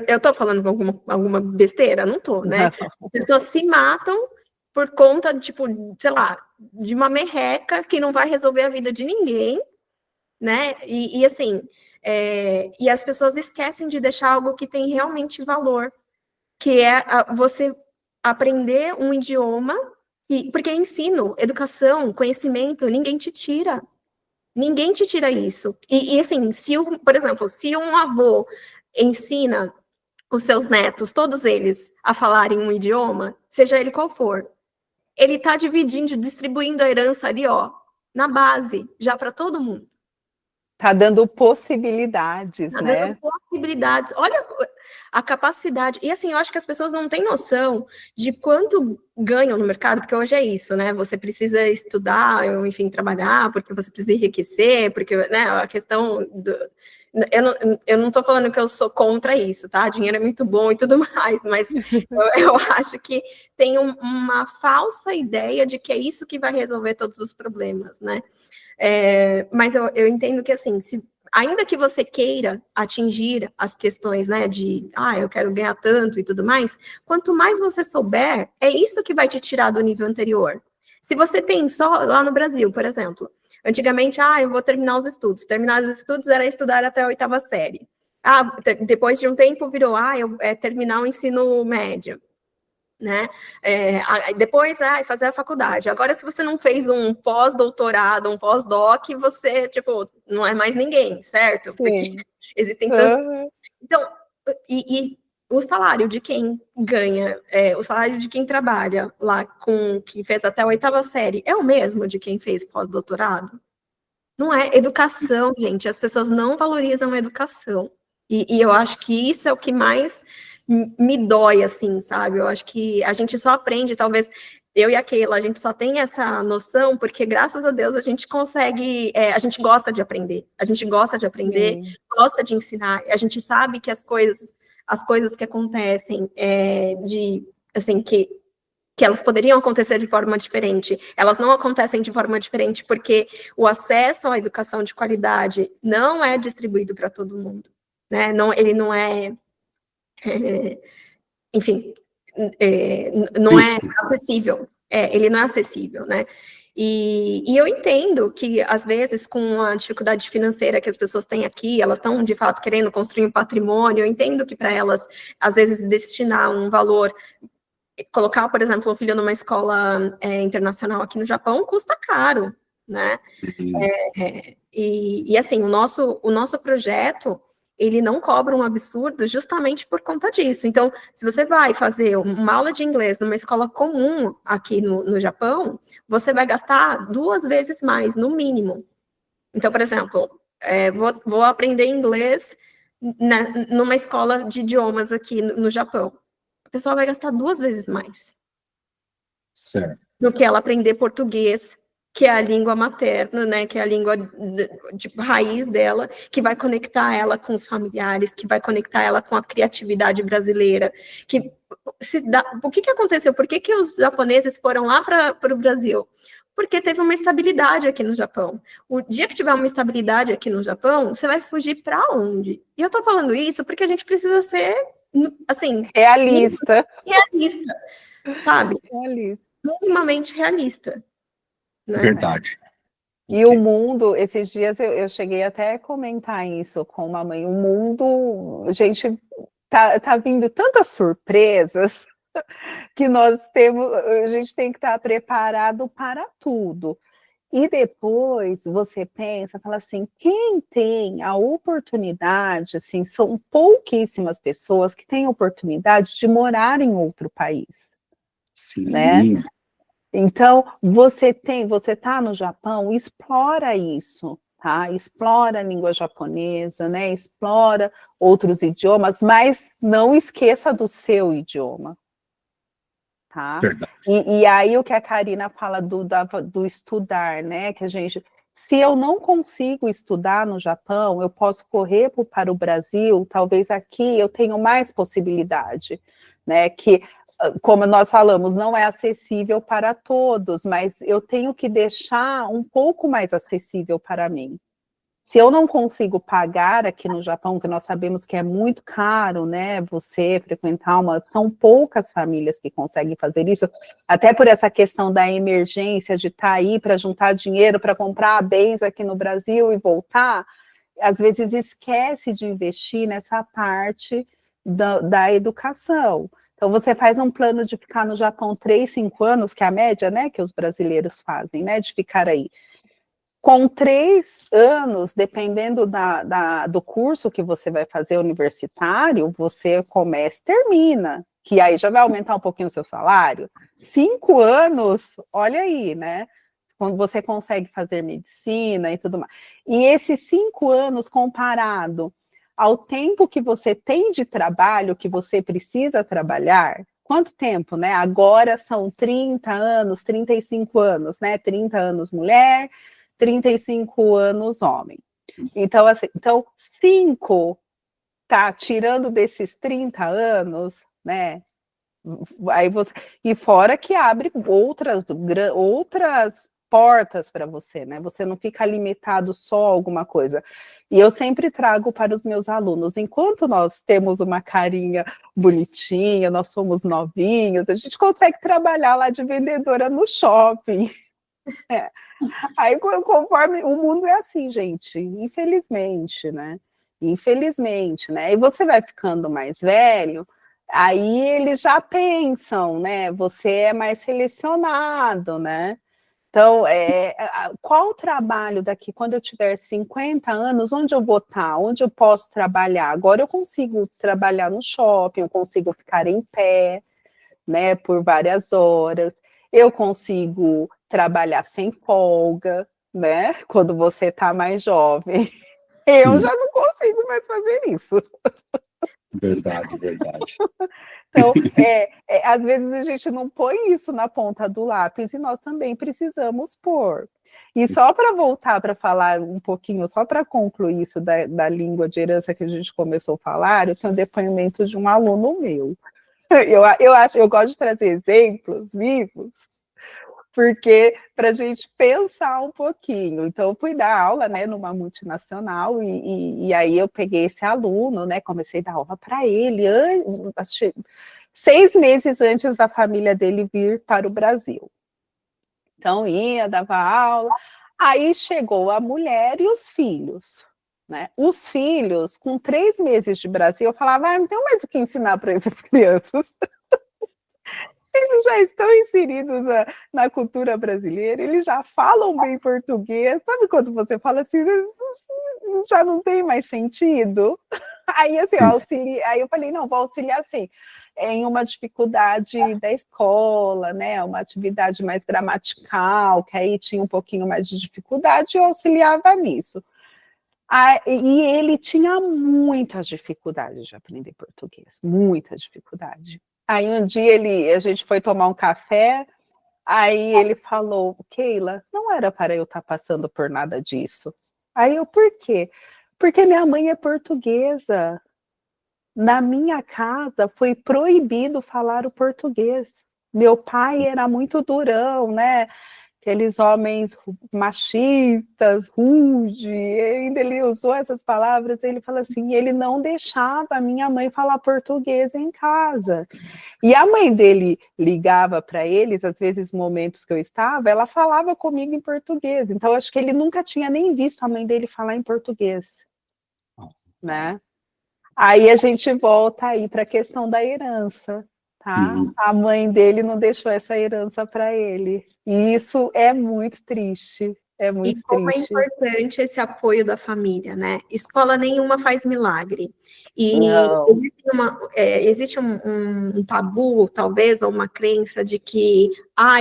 Eu tô falando alguma besteira? Não tô, né? As pessoas se matam por conta, tipo, sei lá, de uma merreca que não vai resolver a vida de ninguém, né? E assim, e as pessoas esquecem de deixar algo que tem realmente valor, que é você aprender um idioma, porque ensino, educação, conhecimento, ninguém te tira. Ninguém te tira isso. E assim, por exemplo, se um avô ensina os seus netos, todos eles, a falarem um idioma, seja ele qual for, ele está distribuindo a herança ali, ó, na base, já para todo mundo. Tá dando possibilidades, né? Dando possibilidades. Olha a capacidade. E assim, eu acho que as pessoas não têm noção de quanto ganham no mercado, porque hoje é isso, né? Você precisa estudar, enfim, trabalhar, porque você precisa enriquecer, porque, né, a questão do... Eu não estou falando que eu sou contra isso, tá? Dinheiro é muito bom e tudo mais, mas eu acho que tem uma falsa ideia de que é isso que vai resolver todos os problemas, né? Mas eu entendo que, assim, ainda que você queira atingir as questões, né, de, eu quero ganhar tanto e tudo mais, quanto mais você souber, é isso que vai te tirar do nível anterior. Se você tem só, lá no Brasil, por exemplo, antigamente, eu vou terminar os estudos. Terminar os estudos era estudar até a 8ª série. Depois de um tempo virou, terminar o ensino médio. Né? Depois fazer a faculdade. Agora, se você não fez um pós-doutorado, um pós-doc, você, tipo, não é mais ninguém, certo? Porque existem tantos... Então, e o salário de quem ganha, o salário de quem trabalha lá que fez até a 8ª série, é o mesmo de quem fez pós-doutorado? Não é educação, gente. As pessoas não valorizam a educação. E eu acho que isso é o que mais me dói, assim, sabe? Eu acho que a gente só aprende, talvez eu e a Keila, a gente só tem essa noção porque, graças a Deus, a gente consegue, a gente gosta de aprender, gosta de ensinar, a gente sabe que as coisas que acontecem, assim, que elas poderiam acontecer de forma diferente, elas não acontecem de forma diferente porque o acesso à educação de qualidade não é distribuído para todo mundo, né? Ele não é... enfim, não é acessível. Ele não é acessível, né? E eu entendo que, às vezes, com a dificuldade financeira que as pessoas têm aqui, elas estão, de fato, querendo construir um patrimônio, eu entendo que para elas, às vezes, destinar um valor, colocar, por exemplo, um filho numa escola internacional aqui no Japão, custa caro, né? E assim, o nosso projeto, ele não cobra um absurdo justamente por conta disso. Então, se você vai fazer uma aula de inglês numa escola comum aqui no Japão, você vai gastar 2 vezes mais, no mínimo. Então, por exemplo, vou aprender inglês numa escola de idiomas aqui no Japão. A pessoa vai gastar 2 vezes mais. Certo. Do que ela aprender português, que é a língua materna, né, que é a língua de raiz dela, que vai conectar ela com os familiares, que vai conectar ela com a criatividade brasileira. O que aconteceu? Por que os japoneses foram lá para o Brasil? Porque teve uma estabilidade aqui no Japão. O dia que tiver uma estabilidade aqui no Japão, você vai fugir para onde? E eu estou falando isso porque a gente precisa ser, assim... Realista, sabe? realista. Minimamente realista. Né? Verdade. E o mundo, esses dias eu cheguei até a comentar isso com uma mãe, o mundo, gente, tá vindo tantas surpresas que a gente tem que estar preparado para tudo. E depois você pensa, fala assim, quem tem a oportunidade, assim, são pouquíssimas pessoas que têm a oportunidade de morar em outro país, né? Sim. Então, você tá no Japão, explora isso, tá? Explora a língua japonesa, né? Explora outros idiomas, mas não esqueça do seu idioma, tá? Verdade. E aí o que a Karina fala do estudar, né? Que se eu não consigo estudar no Japão, eu posso correr para o Brasil, talvez aqui eu tenha mais possibilidade, né? Que, como nós falamos, não é acessível para todos, mas eu tenho que deixar um pouco mais acessível para mim. Se eu não consigo pagar aqui no Japão, que nós sabemos que é muito caro, né, você frequentar são poucas famílias que conseguem fazer isso, até por essa questão da emergência, de estar aí para juntar dinheiro, para comprar bens aqui no Brasil e voltar, às vezes esquece de investir nessa parte da educação. Então, você faz um plano de ficar no Japão 3, 5 anos, que é a média, né, que os brasileiros fazem, né, de ficar aí. Com 3 anos, dependendo do curso que você vai fazer universitário, você começa e termina, que aí já vai aumentar um pouquinho o seu salário. 5 anos, olha aí, né? Quando você consegue fazer medicina e tudo mais. E esses 5 anos comparado ao tempo que você tem de trabalho, que você precisa trabalhar, quanto tempo, né? Agora são 30 anos, 35 anos, né? 30 anos mulher, 35 anos homem. Então, assim, 5, tá, tirando desses 30 anos, né? Aí e fora que abre outras portas para você, né? Você não fica limitado só a alguma coisa. E eu sempre trago para os meus alunos, enquanto nós temos uma carinha bonitinha, nós somos novinhos, a gente consegue trabalhar lá de vendedora no shopping. É. Aí, conforme o mundo é assim, gente, infelizmente, né? Infelizmente, né? E você vai ficando mais velho, aí eles já pensam, né? Você é mais selecionado, né? Então, qual o trabalho daqui, quando eu tiver 50 anos, onde eu vou estar? Onde eu posso trabalhar? Agora eu consigo trabalhar no shopping, eu consigo ficar em pé, né, por várias horas, eu consigo trabalhar sem folga, né, quando você está mais jovem. Eu Sim. já não consigo mais fazer isso. Verdade, verdade. Então, às vezes a gente não põe isso na ponta do lápis e nós também precisamos pôr. E só para voltar para falar um pouquinho, só para concluir isso da língua de herança que a gente começou a falar, eu tenho um depoimento de um aluno meu. Eu gosto de trazer exemplos vivos, porque para a gente pensar um pouquinho. Então, eu fui dar aula, né, numa multinacional, e aí eu peguei esse aluno, né, comecei a dar aula para ele, 6 meses antes da família dele vir para o Brasil. Então, dava aula, aí chegou a mulher e os filhos. Né? Os filhos, com 3 meses de Brasil, eu falava, não tenho mais o que ensinar para essas crianças. Eles já estão inseridos na cultura brasileira, eles já falam bem português. Sabe quando você fala assim, já não tem mais sentido? Aí, assim, aí eu falei, não, vou auxiliar assim, em uma dificuldade da escola, né? Uma atividade mais gramatical, que aí tinha um pouquinho mais de dificuldade, e eu auxiliava nisso. E ele tinha muita dificuldade de aprender português, muita dificuldade. Aí um dia a gente foi tomar um café, aí ele falou, Keila, não era para eu estar passando por nada disso. Aí eu, por quê? Porque minha mãe é portuguesa. Na minha casa foi proibido falar o português. Meu pai era muito durão, né? aqueles homens machistas, rude, ainda ele usou essas palavras, ele fala assim, ele não deixava a minha mãe falar português em casa. E a mãe dele ligava para eles, às vezes, momentos que eu estava, ela falava comigo em português. Então, acho que ele nunca tinha nem visto a mãe dele falar em português, né? Aí a gente volta aí para a questão da herança, tá? A mãe dele não deixou essa herança para ele. E isso é muito triste. É muito E como é triste. importante esse apoio da família, né? Escola nenhuma faz milagre. E Não. existe um tabu, talvez, ou uma crença de que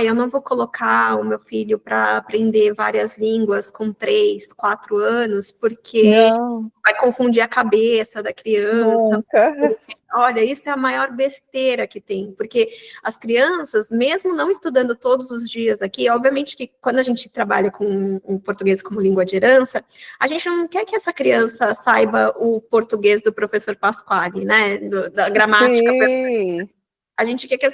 eu não vou colocar o meu filho para aprender várias línguas com 3, 4 anos, porque Não, vai confundir a cabeça da criança. nunca. Olha, isso é a maior besteira que tem, porque as crianças, mesmo não estudando todos os dias aqui, obviamente que quando a gente trabalha com o português como língua de herança, a gente não quer que essa criança saiba o português do professor Pasquale, né, da gramática. Sim. A gente quer que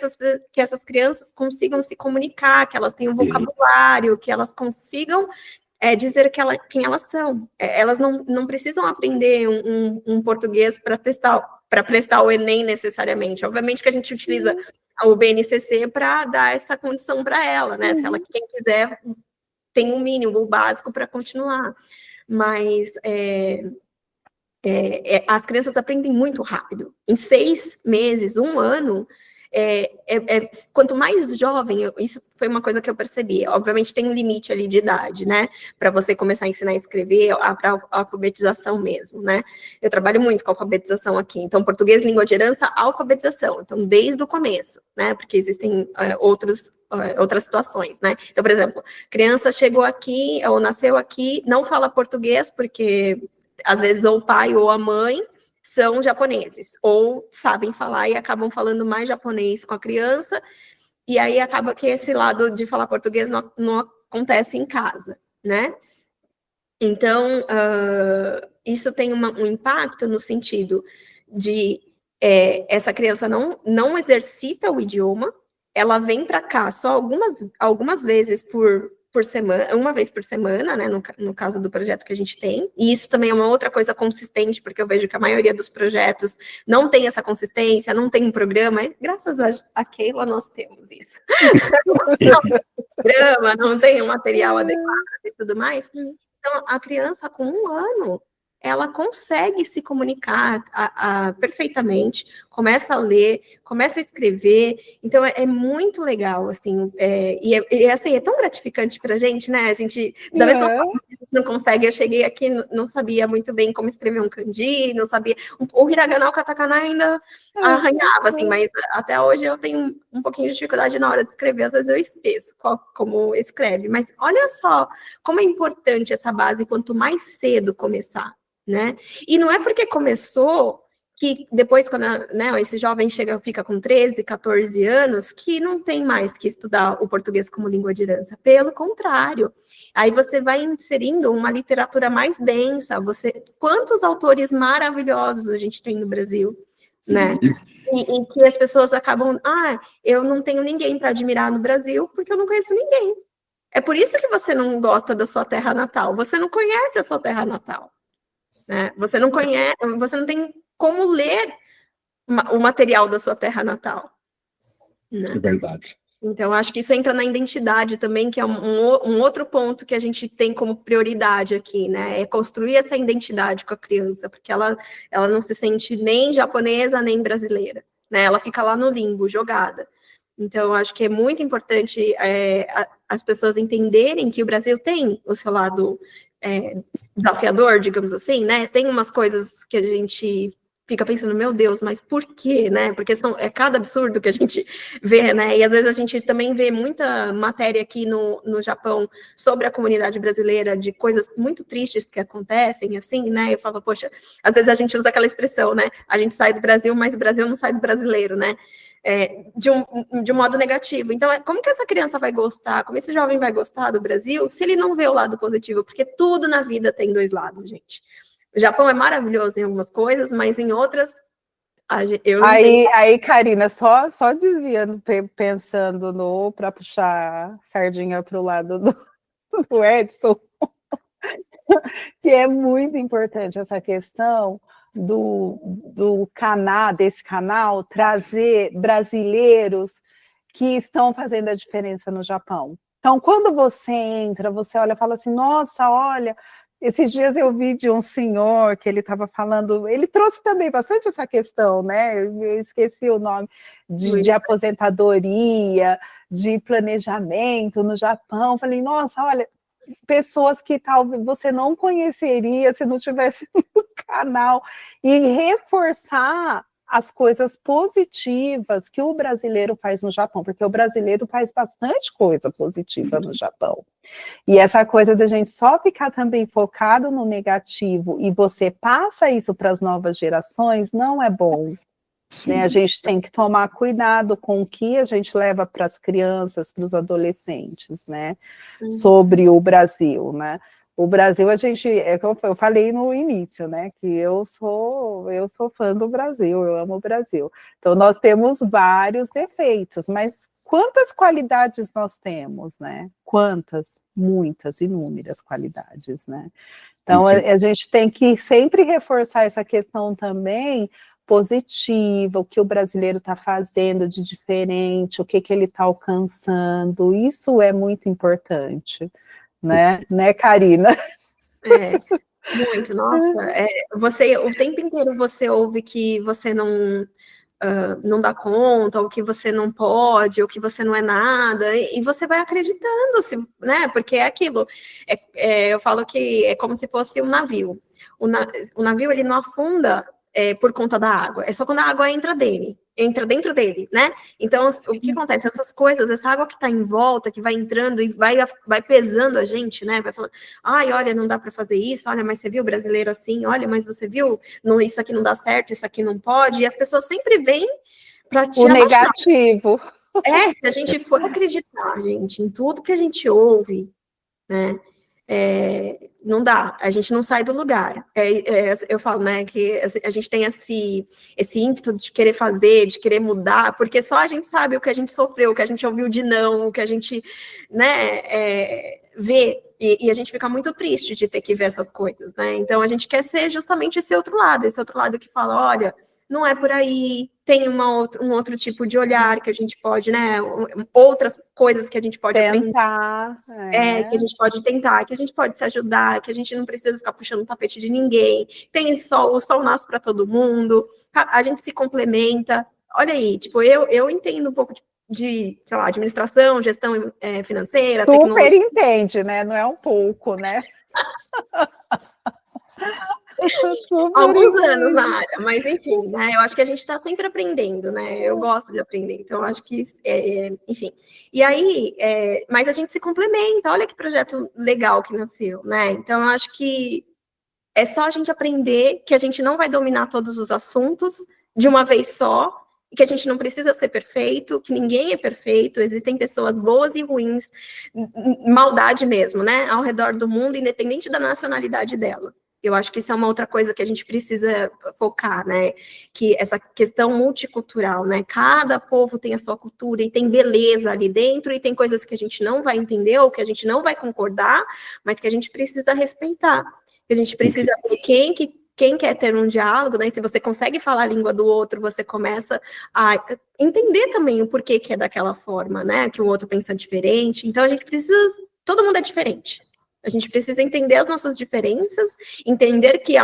essas crianças consigam se comunicar, que elas tenham vocabulário, que elas consigam dizer quem elas são. Elas não precisam aprender um português para prestar o Enem necessariamente. Obviamente que a gente utiliza o BNCC para dar essa condição para ela, né? Se ela, quem quiser, tem um mínimo, o básico para continuar. Mas as crianças aprendem muito rápido. Em 6 meses, 1 ano, quanto mais jovem, isso foi uma coisa que eu percebi. Obviamente tem um limite ali de idade, né? Para você começar a ensinar a escrever, para a alfabetização mesmo, né? Eu trabalho muito com alfabetização aqui. Então, português, língua de herança, alfabetização. Então, desde o começo, né? Porque existem outras situações, né? Então, por exemplo, criança chegou aqui, ou nasceu aqui, não fala português, porque às vezes ou o pai ou a mãe são japoneses, ou sabem falar e acabam falando mais japonês com a criança, e aí acaba que esse lado de falar português não acontece em casa, né? Então, isso tem um impacto no sentido de essa criança não exercita o idioma, ela vem para cá só algumas vezes por semana, uma vez por semana, né, no caso do projeto que a gente tem, e isso também é uma outra coisa consistente, porque eu vejo que a maioria dos projetos não tem essa consistência, não tem um programa, e graças a Keila nós temos isso. Não tem um programa, não tem um material adequado e tudo mais. Então, a criança com 1 ano, ela consegue se comunicar perfeitamente, começa a ler, começa a escrever, então é muito legal, assim, assim, é tão gratificante pra gente, né, a gente, da vez a gente não consegue, eu cheguei aqui, não sabia muito bem como escrever um kanji, não sabia, o hiragana, o katakana ainda arranhava, assim, mas até hoje eu tenho um pouquinho de dificuldade na hora de escrever, às vezes eu esqueço como escreve, mas olha só como é importante essa base, quanto mais cedo começar, né? E não é porque começou que depois, quando esse jovem fica com 13, 14 anos, que não tem mais que estudar o português como língua de herança. Pelo contrário, aí você vai inserindo uma literatura mais densa. Quantos autores maravilhosos a gente tem no Brasil, né? E que as pessoas acabam, eu não tenho ninguém para admirar no Brasil, porque eu não conheço ninguém. É por isso que você não gosta da sua terra natal. Você não conhece a sua terra natal. Né? Você não tem como ler o material da sua terra natal. Né? É verdade. Então, acho que isso entra na identidade também, que é um outro ponto que a gente tem como prioridade aqui, né? É construir essa identidade com a criança, porque ela não se sente nem japonesa, nem brasileira, né? Ela fica lá no limbo, jogada. Então, acho que é muito importante as pessoas entenderem que o Brasil tem o seu lado desafiador, digamos assim, né? Tem umas coisas que a gente fica pensando, meu Deus, mas por quê, né? Porque é cada absurdo que a gente vê, né? E às vezes a gente também vê muita matéria aqui no Japão sobre a comunidade brasileira, de coisas muito tristes que acontecem, assim, né? Eu falo, poxa, às vezes a gente usa aquela expressão, né? A gente sai do Brasil, mas o Brasil não sai do brasileiro, né? De um modo negativo. Então, como que essa criança vai gostar, como esse jovem vai gostar do Brasil, se ele não vê o lado positivo? Porque tudo na vida tem 2 lados, gente. O Japão é maravilhoso em algumas coisas, mas em outras, Eu Aí, Karina, só desviando, pensando para puxar sardinha para o lado do Edson, que é muito importante essa questão desse canal trazer brasileiros que estão fazendo a diferença no Japão. Então, quando você entra, você olha e fala assim, nossa, olha, esses dias eu vi de um senhor que ele estava falando, ele trouxe também bastante essa questão, né? Eu esqueci o nome, de aposentadoria, de planejamento no Japão. Falei, nossa, olha, pessoas que talvez você não conheceria se não tivesse no canal, e reforçar as coisas positivas que o brasileiro faz no Japão, porque o brasileiro faz bastante coisa positiva no Japão. E essa coisa da gente só ficar também focado no negativo e você passa isso para as novas gerações, não é bom. Né? A gente tem que tomar cuidado com o que a gente leva para as crianças, para os adolescentes, né? Sobre o Brasil, né? O Brasil, eu falei no início, né, que eu sou fã do Brasil, eu amo o Brasil. Então, nós temos vários defeitos, mas quantas qualidades nós temos, né? Quantas? Muitas, inúmeras qualidades, né? Então, a gente tem que sempre reforçar essa questão também positiva, o que o brasileiro está fazendo de diferente, o que ele está alcançando, isso é muito importante. Né, Karina? Muito, nossa. Você, o tempo inteiro você ouve que você não dá conta, ou que você não pode, ou que você não é nada, e você vai acreditando, né? Porque é aquilo. Eu falo que é como se fosse um navio. O navio, ele não afunda por conta da água, é só quando a água entra dentro dele, né? Então, o que acontece? Essas coisas, essa água que está em volta, que vai entrando e vai pesando a gente, né? Vai falando, ai, olha, não dá para fazer isso, olha, mas você viu o brasileiro assim, olha, mas você viu, não, isso aqui não dá certo, isso aqui não pode, e as pessoas sempre vêm para te abaixar. Negativo. Se a gente for acreditar, gente, em tudo que a gente ouve, né? Não dá, a gente não sai do lugar. Eu falo, né, que a gente tem esse ímpeto de querer fazer, de querer mudar, porque só a gente sabe o que a gente sofreu, o que a gente ouviu de não, o que a gente, né, vê, e a gente fica muito triste de ter que ver essas coisas, né? Então a gente quer ser justamente esse outro lado que fala, olha, não é por aí, tem um outro tipo de olhar que a gente pode, né, outras coisas que a gente pode tentar, aprender, que a gente pode tentar, que a gente pode se ajudar, que a gente não precisa ficar puxando o tapete de ninguém, o sol nasce para todo mundo, a gente se complementa. Olha aí, tipo, eu entendo um pouco de sei lá, administração, gestão financeira, super entende, né? Não é um pouco, né? Alguns anos na área, mas enfim, né? Eu acho que a gente está sempre aprendendo, né? Eu gosto de aprender, então eu acho que, enfim. E aí, mas a gente se complementa, olha que projeto legal que nasceu, né? Então eu acho que é só a gente aprender que a gente não vai dominar todos os assuntos de uma vez só, e que a gente não precisa ser perfeito, que ninguém é perfeito, existem pessoas boas e ruins, maldade mesmo, né? Ao redor do mundo, independente da nacionalidade dela. Eu acho que isso é uma outra coisa que a gente precisa focar, né? Que essa questão multicultural, né? Cada povo tem a sua cultura e tem beleza ali dentro, e tem coisas que a gente não vai entender ou que a gente não vai concordar, mas que a gente precisa respeitar. A gente precisa ver quem quer ter um diálogo, né? Se você consegue falar a língua do outro, você começa a entender também o porquê que é daquela forma, né? Que o outro pensa diferente. Então, a gente precisa... Todo mundo é diferente. A gente precisa entender as nossas diferenças, entender que,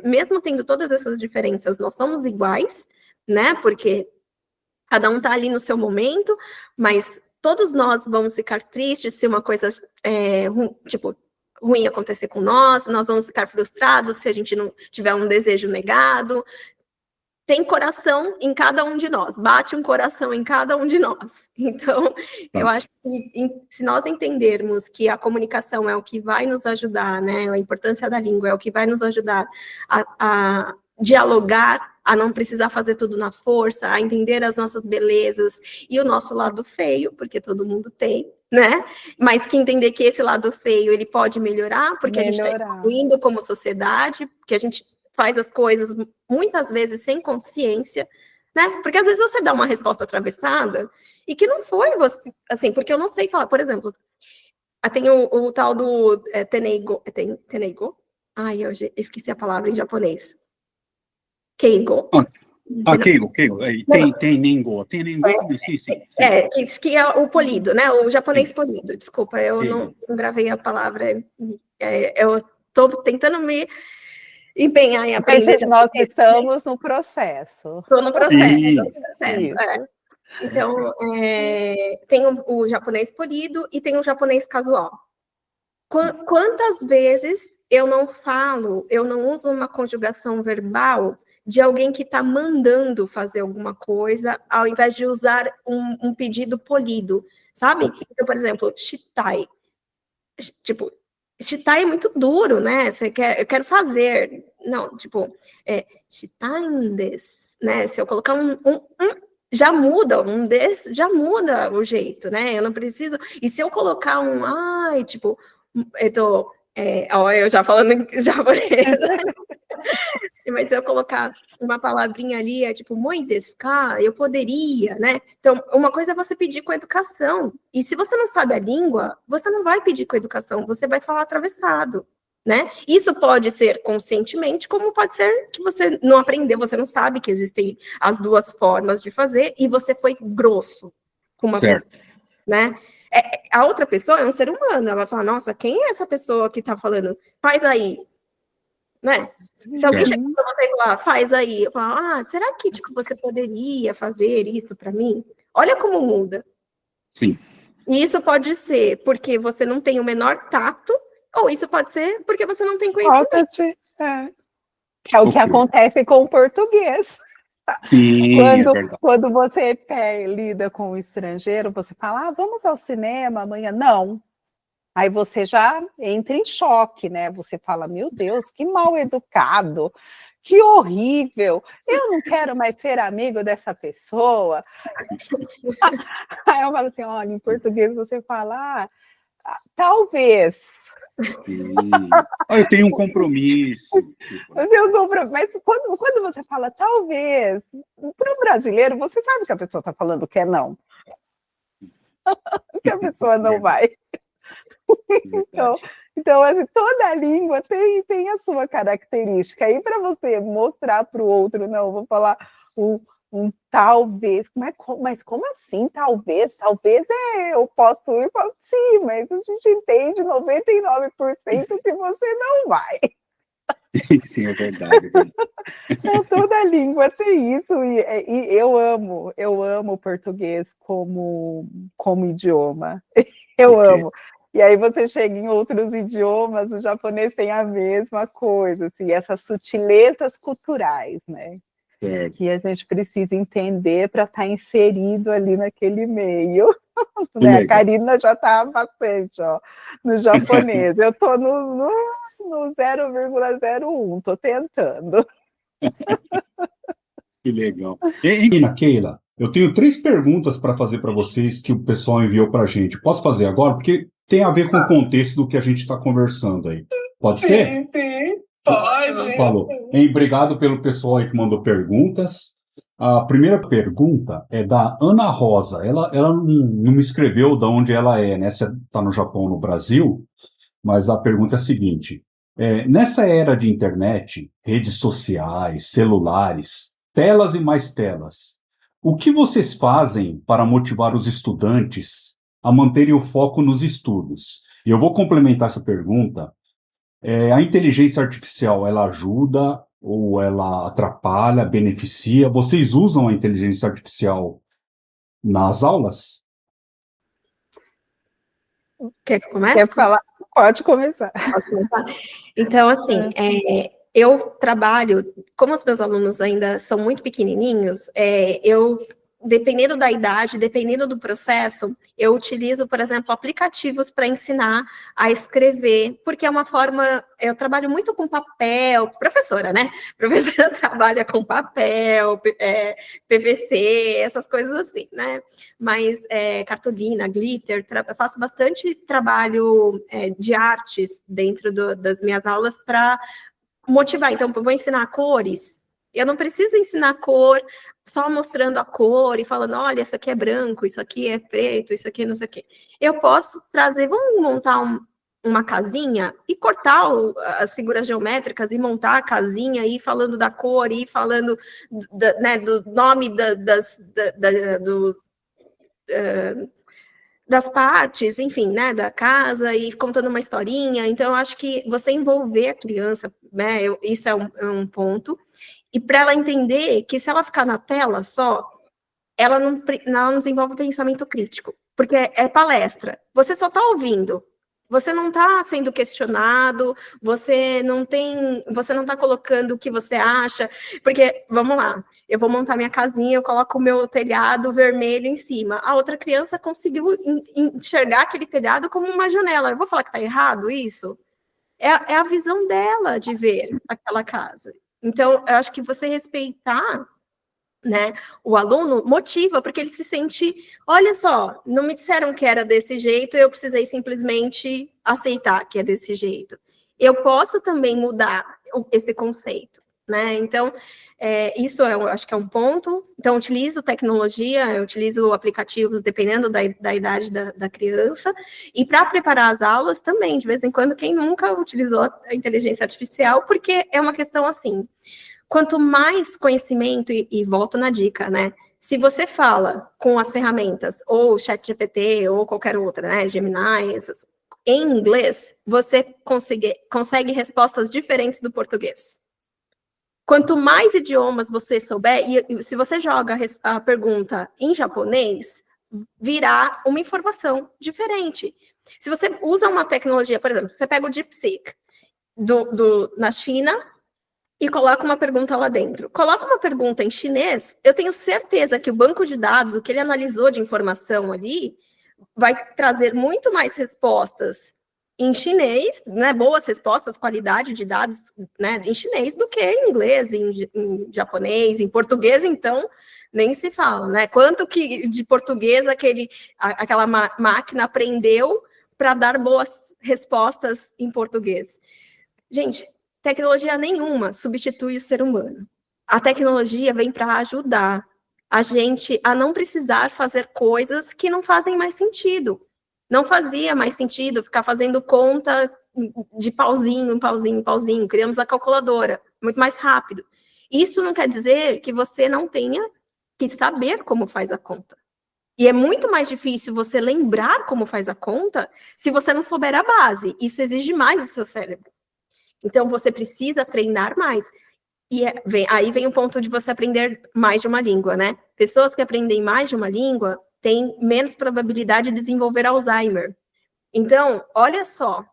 mesmo tendo todas essas diferenças, nós somos iguais, né? Porque cada um está ali no seu momento, mas todos nós vamos ficar tristes se uma coisa, ruim acontecer com nós vamos ficar frustrados se a gente não tiver um desejo negado. Tem coração em cada um de nós, bate um coração em cada um de nós. Então, eu acho que se nós entendermos que a comunicação é o que vai nos ajudar, né, a importância da língua é o que vai nos ajudar a dialogar, a não precisar fazer tudo na força, a entender as nossas belezas e o nosso lado feio, porque todo mundo tem, né? Mas que entender que esse lado feio, ele pode melhorar, porque a gente está evoluindo como sociedade, porque a gente faz as coisas muitas vezes sem consciência, né? Porque às vezes você dá uma resposta atravessada e que não foi você, assim, porque eu não sei falar, por exemplo, tem o tal do Teneigo, Teneigo? Ai, eu esqueci a palavra em japonês. Keigo. Keigo. Tem Nengo, sim. Que é o polido, né? O japonês polido. Desculpa, eu não gravei a palavra. Eu estou tentando me empenhar em aprender. Nós estamos no processo. Estou no processo. Então, tem o japonês polido e tem o japonês casual. Quantas vezes eu não uso uma conjugação verbal de alguém que está mandando fazer alguma coisa, ao invés de usar um pedido polido, sabe? Então, por exemplo, shitai. Tipo, shitai é muito duro, né? Eu quero fazer. Não, tipo, shitai desu, né? Se eu colocar já muda, já muda o jeito, né? Eu não preciso. E se eu colocar tipo, eu já falando em japonês. Mas se eu colocar uma palavrinha ali, tipo, moi desu ka, eu poderia, né? Então, uma coisa é você pedir com educação. E se você não sabe a língua, você não vai pedir com educação, você vai falar atravessado, né? Isso pode ser conscientemente, como pode ser que você não aprendeu, você não sabe que existem as duas formas de fazer e você foi grosso com uma pessoa, né? A outra pessoa é um ser humano, ela vai falar, nossa, quem é essa pessoa que tá falando? Faz aí, né? Se alguém chega para você e falar, faz aí, eu falo, será que tipo, você poderia fazer isso para mim? Olha como muda. Sim. E isso pode ser porque você não tem o menor tato, ou isso pode ser porque você não tem conhecimento. Que é o que acontece com o português. Sim, quando você lida com o estrangeiro, você fala, vamos ao cinema amanhã. Não. Aí você já entra em choque, né? Você fala, meu Deus, que mal educado, que horrível, eu não quero mais ser amigo dessa pessoa. Aí eu falo assim, olha, em português você fala, talvez. Eu tenho um compromisso. Eu tenho um compromisso. Mas quando você fala talvez, para o brasileiro, você sabe que a pessoa está falando que é não. Que a pessoa não vai. Então assim, toda a língua tem a sua característica. E para você mostrar para o outro, não, eu vou falar um talvez. Mas como assim, talvez? Talvez eu posso ir para sim, mas a gente entende 99% que você não vai. Sim, é verdade. Então, toda língua tem isso, e eu amo o português como idioma. Eu amo. E aí você chega em outros idiomas, o japonês tem a mesma coisa, assim, essas sutilezas culturais, né? Que a gente precisa entender para estar inserido ali naquele meio. Né? A Karina já está bastante no japonês. Eu estou no 0,01, estou tentando. Que legal. Keila, eu tenho 3 perguntas para fazer para vocês que o pessoal enviou para a gente. Posso fazer agora? Porque tem a ver com o contexto do que a gente está conversando aí. Pode ser? Sim, pode. Falou. Obrigado pelo pessoal aí que mandou perguntas. A primeira pergunta é da Ana Rosa. Ela não me escreveu de onde ela é, né? Se está no Japão ou no Brasil, mas a pergunta é a seguinte. Nessa era de internet, redes sociais, celulares, telas e mais telas, o que vocês fazem para motivar os estudantes a manterem o foco nos estudos? E eu vou complementar essa pergunta. A inteligência artificial, ela ajuda ou ela atrapalha, beneficia? Vocês usam a inteligência artificial nas aulas? Quer que comece? Quer falar? Pode começar. Posso começar? Então, assim, eu trabalho, como os meus alunos ainda são muito pequenininhos, dependendo da idade, dependendo do processo, eu utilizo, por exemplo, aplicativos para ensinar a escrever, porque é uma forma, eu trabalho muito com papel, professora, né? Professora trabalha com papel, PVC, essas coisas assim, né? Mas cartolina, glitter, eu faço bastante trabalho de artes dentro das minhas aulas para motivar. Então, eu vou ensinar cores. Eu não preciso ensinar cor só mostrando a cor e falando, olha, isso aqui é branco, isso aqui é preto, isso aqui não sei o quê. Eu posso trazer, vamos montar uma casinha e cortar as figuras geométricas e montar a casinha e falando da cor e falando né, do nome das partes, enfim, né, da casa e contando uma historinha. Então, eu acho que você envolver a criança, né, isso é um ponto. E para ela entender que se ela ficar na tela só, ela não desenvolve pensamento crítico, porque é palestra. Você só está ouvindo. Você não está sendo questionado, você não está colocando o que você acha, porque, vamos lá, eu vou montar minha casinha, eu coloco o meu telhado vermelho em cima. A outra criança conseguiu enxergar aquele telhado como uma janela. Eu vou falar que está errado isso? É a visão dela de ver aquela casa. Então, eu acho que você respeitar, né, o aluno motiva, porque ele se sente, olha só, não me disseram que era desse jeito, eu precisei simplesmente aceitar que é desse jeito. Eu posso também mudar esse conceito, né? Então, isso eu acho que é um ponto. Então, utilizo tecnologia, eu utilizo aplicativos dependendo da idade da criança, e para preparar as aulas também, de vez em quando, quem nunca utilizou a inteligência artificial, porque é uma questão assim, quanto mais conhecimento, e volto na dica, né? Se você fala com as ferramentas, ou ChatGPT, ou qualquer outra, né? Gemini, em inglês, você consegue respostas diferentes do português. Quanto mais idiomas você souber, e se você joga a pergunta em japonês, virá uma informação diferente. Se você usa uma tecnologia, por exemplo, você pega o DeepSeek na China e coloca uma pergunta lá dentro. Coloca uma pergunta em chinês, eu tenho certeza que o banco de dados, o que ele analisou de informação ali, vai trazer muito mais respostas em chinês, né, boas respostas, qualidade de dados, né, em chinês do que em inglês, em japonês, em português, então, nem se fala, né? Quanto que de português aquela máquina aprendeu para dar boas respostas em português. Gente, tecnologia nenhuma substitui o ser humano. A tecnologia vem para ajudar a gente a não precisar fazer coisas que não fazem mais sentido. Não fazia mais sentido ficar fazendo conta de pauzinho, pauzinho, pauzinho. Criamos a calculadora, muito mais rápido. Isso não quer dizer que você não tenha que saber como faz a conta. E é muito mais difícil você lembrar como faz a conta se você não souber a base. Isso exige mais do seu cérebro. Então, você precisa treinar mais. E aí vem o ponto de você aprender mais de uma língua, né? Pessoas que aprendem mais de uma língua têm menos probabilidade de desenvolver Alzheimer. Então, olha só.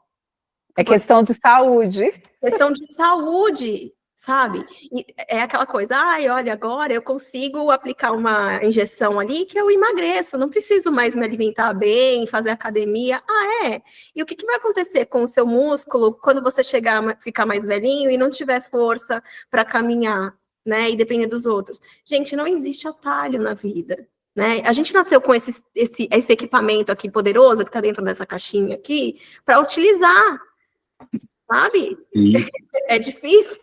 É questão de saúde. Questão de saúde, sabe? E é aquela coisa, olha, agora eu consigo aplicar uma injeção ali que eu emagreço, não preciso mais me alimentar bem, fazer academia. E o que vai acontecer com o seu músculo quando você ficar mais velhinho e não tiver força para caminhar, né? E depender dos outros. Gente, não existe atalho na vida, né? A gente nasceu com esse equipamento aqui poderoso que está dentro dessa caixinha aqui para utilizar, sabe? É difícil,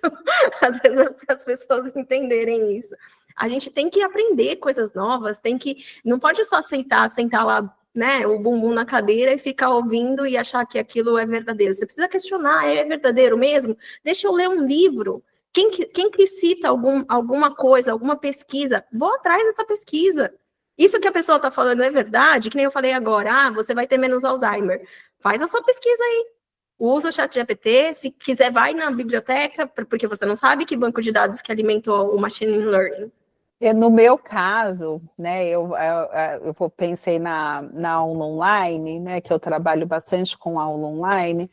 às vezes, as pessoas entenderem isso. A gente tem que aprender coisas novas, não pode só sentar lá, né, o bumbum na cadeira e ficar ouvindo e achar que aquilo é verdadeiro. Você precisa questionar, é verdadeiro mesmo? Deixa eu ler um livro. Quem que cita alguma coisa, alguma pesquisa? Vou atrás dessa pesquisa. Isso que a pessoa está falando é verdade? Que nem eu falei agora, você vai ter menos Alzheimer. Faz a sua pesquisa aí. Usa o ChatGPT, se quiser vai na biblioteca, porque você não sabe que banco de dados que alimentou o machine learning. No meu caso, né, eu pensei na aula online, né, que eu trabalho bastante com aula online,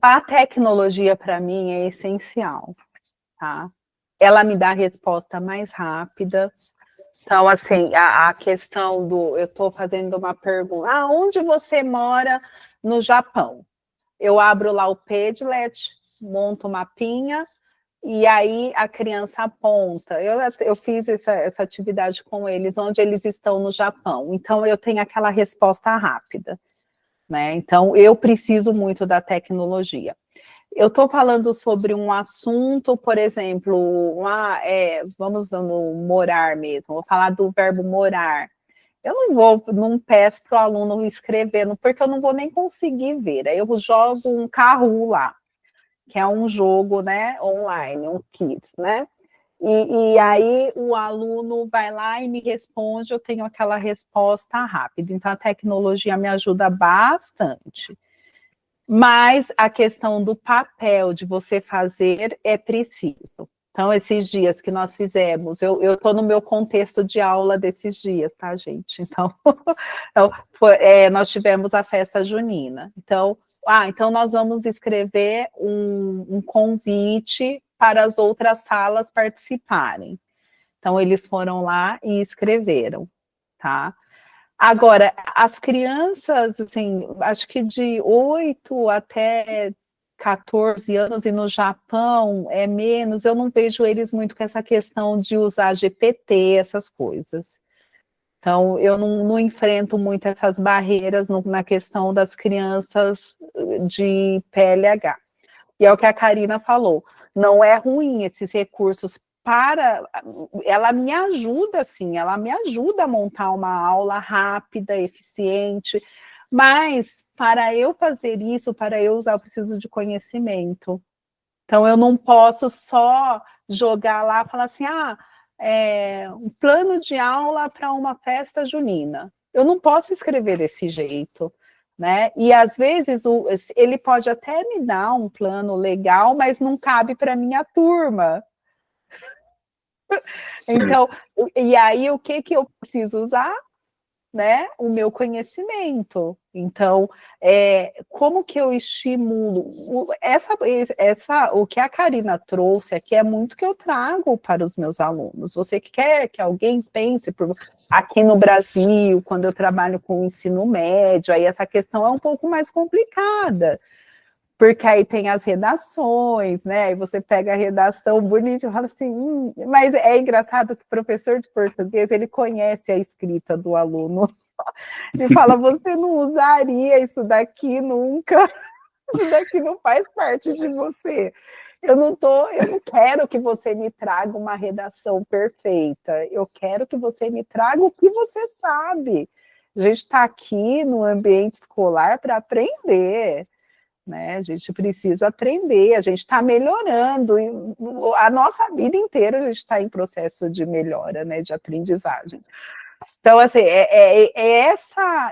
a tecnologia para mim é essencial, tá? Ela me dá a resposta mais rápida. Então, assim, a questão eu estou fazendo uma pergunta, onde você mora no Japão? Eu abro lá o Padlet, monto o mapinha, e aí a criança aponta. Eu fiz essa atividade com eles, onde eles estão no Japão. Então, eu tenho aquela resposta rápida, né? Então, eu preciso muito da tecnologia. eu estou falando sobre um assunto, por exemplo, vamos no morar mesmo, vou falar do verbo morar. Eu não peço para o aluno escrever, porque eu não vou nem conseguir ver. Aí eu jogo um Kahoot lá, que é um jogo, né, online, um Kids, né? E aí o aluno vai lá e me responde, eu tenho aquela resposta rápida. Então a tecnologia me ajuda bastante. Mas a questão do papel de você fazer é preciso. Então, esses dias que nós fizemos, eu estou no meu contexto de aula desses dias, tá, gente? Então, nós tivemos a festa junina. Então, nós vamos escrever um convite para as outras salas participarem. Então, eles foram lá e escreveram, tá? Agora, as crianças, assim, acho que de 8 até 14 anos, e no Japão é menos, eu não vejo eles muito com essa questão de usar GPT, essas coisas. Então, eu não enfrento muito essas barreiras na questão das crianças de PLH. E é o que a Karina falou, não é ruim esses recursos ela me ajuda, sim, ela me ajuda a montar uma aula rápida, eficiente, mas para eu fazer isso, para eu usar, eu preciso de conhecimento. Então, eu não posso só jogar lá e falar assim, um plano de aula para uma festa junina. Eu não posso escrever desse jeito, né? E, às vezes, ele pode até me dar um plano legal, mas não cabe para a minha turma. Então, e aí o que eu preciso usar? Né? O meu conhecimento. Então, como que eu estimulo? O que a Karina trouxe aqui é muito que eu trago para os meus alunos. Você quer que alguém pense aqui no Brasil, quando eu trabalho com o ensino médio, aí essa questão é um pouco mais complicada. Porque aí tem as redações, né? Aí você pega a redação bonita e fala assim, mas é engraçado que o professor de português, ele conhece a escrita do aluno. Ele fala, você não usaria isso daqui nunca, isso daqui não faz parte de você. Eu não quero que você me traga uma redação perfeita, eu quero que você me traga o que você sabe. A gente está aqui no ambiente escolar para aprender, né? A gente precisa aprender, a gente está melhorando, e a nossa vida inteira a gente está em processo de melhora, né, de aprendizagem. Então, assim,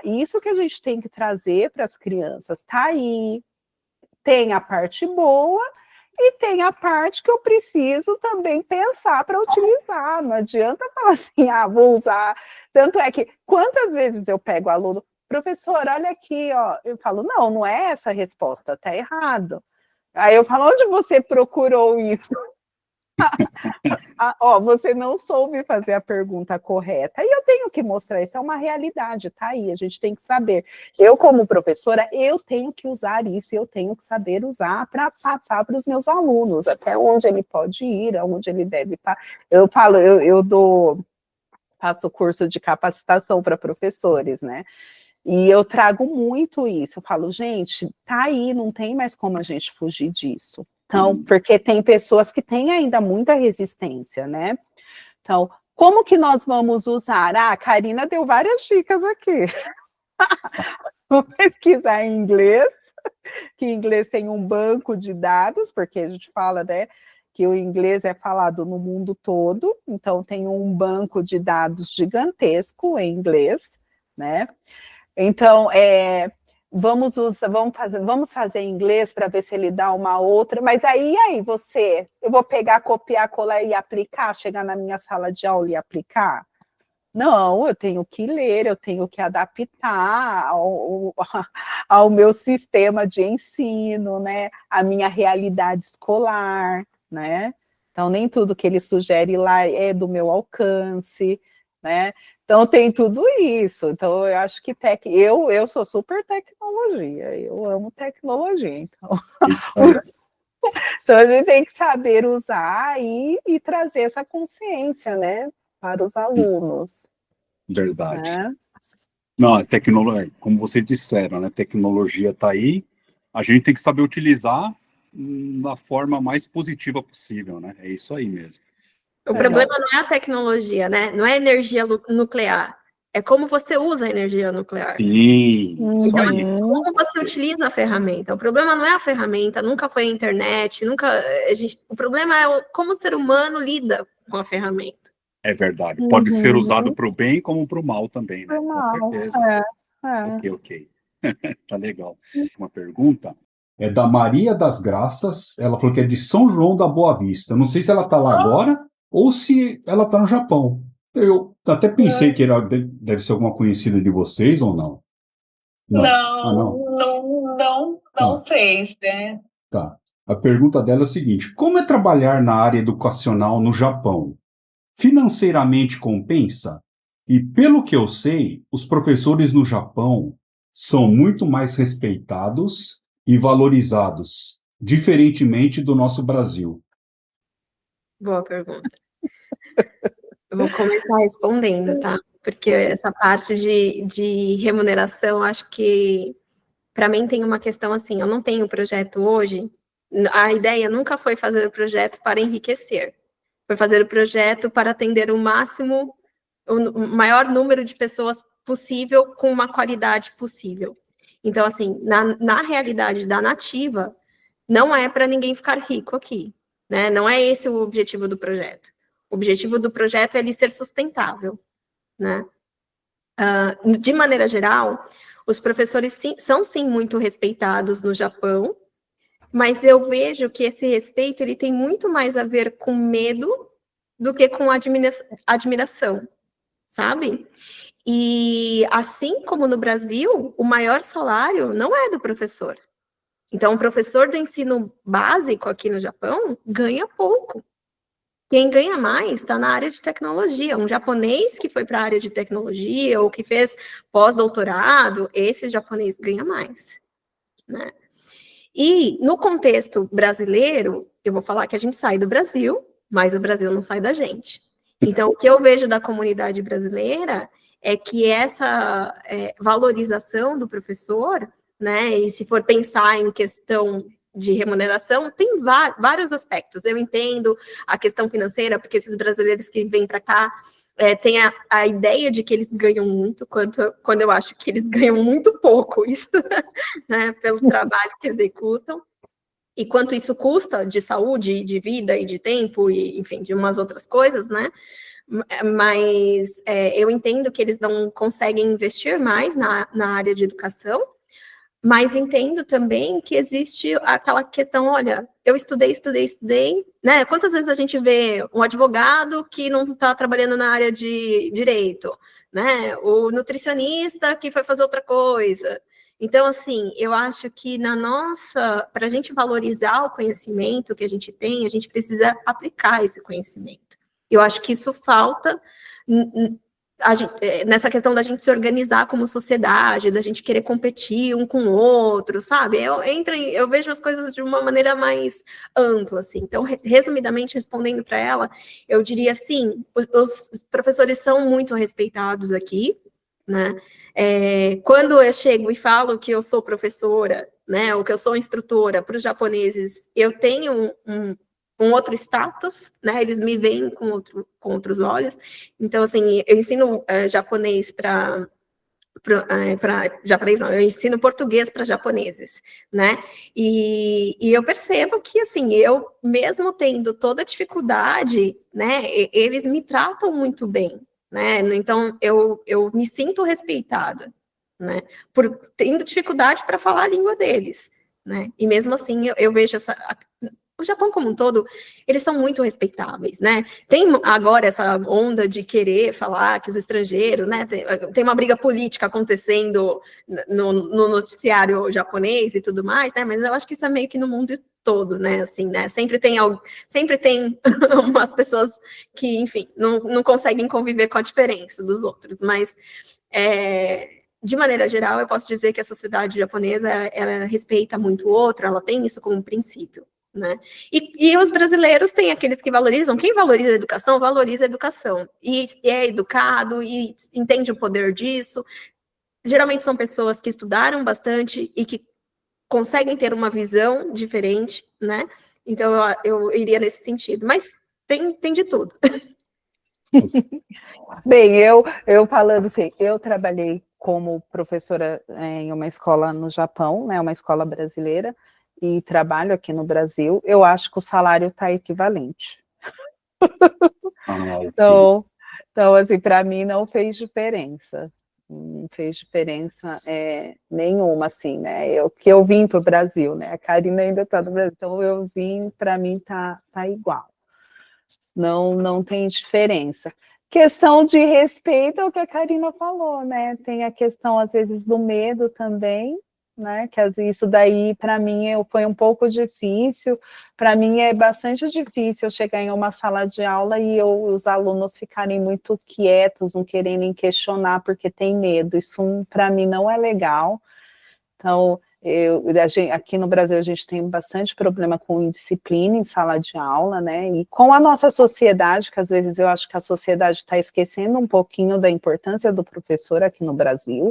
isso que a gente tem que trazer para as crianças, tá aí, tem a parte boa e tem a parte que eu preciso também pensar para utilizar, não adianta falar assim, vou usar, tanto é que, quantas vezes eu pego o aluno, professor, olha aqui, ó. Eu falo, não é essa a resposta, tá errado. Aí eu falo, onde você procurou isso? Você não soube fazer a pergunta correta. E eu tenho que mostrar, isso é uma realidade, tá aí, a gente tem que saber. Eu, como professora, eu tenho que usar isso, eu tenho que saber usar para passar para os meus alunos, até onde ele pode ir, aonde ele deve. Eu falo, faço curso de capacitação para professores, né? E eu trago muito isso, eu falo, gente, tá aí, não tem mais como a gente fugir disso. Então, porque tem pessoas que têm ainda muita resistência, né? Então, como que nós vamos usar? A Karina deu várias dicas aqui. Vou pesquisar em inglês, que em inglês tem um banco de dados, porque a gente fala, né, que o inglês é falado no mundo todo, então tem um banco de dados gigantesco em inglês, né? Então, vamos fazer em inglês para ver se ele dá uma outra, mas aí eu vou pegar, copiar, colar e aplicar, chegar na minha sala de aula e aplicar? Não, eu tenho que ler, eu tenho que adaptar ao meu sistema de ensino, né? A minha realidade escolar, né? Então, nem tudo que ele sugere lá é do meu alcance, né? Então, tem tudo isso. Então, eu acho que eu sou super tecnologia, eu amo tecnologia. Então, a gente tem que saber usar e trazer essa consciência, né, para os alunos. Verdade. Né? Não, a tecnologia, como vocês disseram, né? A tecnologia está aí, a gente tem que saber utilizar da forma mais positiva possível, né? É isso aí mesmo. O problema não é a tecnologia, né? Não é a energia nuclear. É como você usa a energia nuclear. Sim, isso Então, aí. como você utiliza a ferramenta. O problema não é a ferramenta, nunca foi a internet, nunca. O problema é como o ser humano lida com a ferramenta. É verdade. Pode ser usado para o bem como para o mal também, né? Pro mal, Com certeza. Ok. Tá legal. Uma pergunta é da Maria das Graças. Ela falou que é de São João da Boa Vista. Eu não sei se ela tá lá agora ou se ela tá no Japão. Eu até pensei que deve ser alguma conhecida de vocês ou não. Não sei, né? Tá. A pergunta dela é a seguinte: como é trabalhar na área educacional no Japão? Financeiramente compensa? E pelo que eu sei, os professores no Japão são muito mais respeitados e valorizados, diferentemente do nosso Brasil. Boa pergunta. Eu vou começar respondendo, tá? Porque essa parte de remuneração, acho que, para mim, tem uma questão assim, eu não tenho projeto hoje, a ideia nunca foi fazer o projeto para enriquecer, foi fazer o projeto para atender o maior número de pessoas possível, com uma qualidade possível. Então, assim, na realidade da Nativa, não é para ninguém ficar rico aqui, né? Não é esse o objetivo do projeto. O objetivo do projeto é ele ser sustentável, né? De maneira geral, os professores são sim muito respeitados no Japão, mas eu vejo que esse respeito ele tem muito mais a ver com medo do que com admiração, sabe? E assim como no Brasil, o maior salário não é do professor. Então, o professor do ensino básico aqui no Japão ganha pouco. Quem ganha mais está na área de tecnologia. Um japonês que foi para a área de tecnologia ou que fez pós-doutorado, esse japonês ganha mais, né? E no contexto brasileiro, eu vou falar que a gente sai do Brasil, mas o Brasil não sai da gente. Então, o que eu vejo da comunidade brasileira é que essa valorização do professor, né, e se for pensar em questão de remuneração, tem vários aspectos. Eu entendo a questão financeira, porque esses brasileiros que vêm para cá têm a ideia de que eles ganham muito, quando eu acho que eles ganham muito pouco, isso, né, pelo trabalho que executam. E quanto isso custa de saúde, de vida e de tempo, e, enfim, de umas outras coisas, né? Mas eu entendo que eles não conseguem investir mais na área de educação, mas entendo também que existe aquela questão, olha, eu estudei, né? Quantas vezes a gente vê um advogado que não está trabalhando na área de direito, né? O nutricionista que foi fazer outra coisa. Então, assim, eu acho que para a gente valorizar o conhecimento que a gente tem, a gente precisa aplicar esse conhecimento. Eu acho que isso falta nessa questão da gente se organizar como sociedade, da gente querer competir um com o outro, sabe? Eu vejo as coisas de uma maneira mais ampla, assim. Então, resumidamente, respondendo para ela, eu diria assim, os professores são muito respeitados aqui, né? Quando eu chego e falo que eu sou professora, né, ou que eu sou instrutora para os japoneses, eu tenho um outro status, né? Eles me veem com outros olhos. Então, assim, eu ensino japonês para japonês não, eu ensino português para japoneses, né? E eu percebo que, assim, eu mesmo tendo toda a dificuldade, né? Eles me tratam muito bem, né? Então, eu me sinto respeitada, né? Por tendo dificuldade para falar a língua deles, né? E mesmo assim, eu vejo o Japão como um todo, eles são muito respeitáveis, né? Tem agora essa onda de querer falar que os estrangeiros, né? Tem uma briga política acontecendo no noticiário japonês e tudo mais, né? Mas eu acho que isso é meio que no mundo todo, né? Assim, né? Sempre tem umas pessoas que, enfim, não conseguem conviver com a diferença dos outros, mas de maneira geral, eu posso dizer que a sociedade japonesa, ela respeita muito o outro, ela tem isso como princípio, né? E os brasileiros têm aqueles que valorizam. Quem valoriza a educação. E é educado e entende o poder disso. Geralmente são pessoas que estudaram bastante e que conseguem ter uma visão diferente, né? Então, eu iria nesse sentido. Mas tem de tudo. Bem, eu falando assim, eu trabalhei como professora em uma escola no Japão, né, uma escola brasileira, e trabalho aqui no Brasil, eu acho que o salário está equivalente. Ok. Então, assim, para mim não fez diferença. Não fez diferença nenhuma, assim, né? Que eu vim para o Brasil, né? A Karina ainda está no Brasil, então eu vim, para mim tá igual. Não tem diferença. Questão de respeito é o que a Karina falou, né? Tem a questão, às vezes, do medo também, né? Que isso daí, para mim, foi um pouco difícil. Para mim, é bastante difícil eu chegar em uma sala de aula e os alunos ficarem muito quietos, não quererem questionar porque tem medo. Isso, para mim, não é legal. Então, aqui no Brasil a gente tem bastante problema com indisciplina em sala de aula, né? E com a nossa sociedade, que às vezes eu acho que a sociedade está esquecendo um pouquinho da importância do professor aqui no Brasil.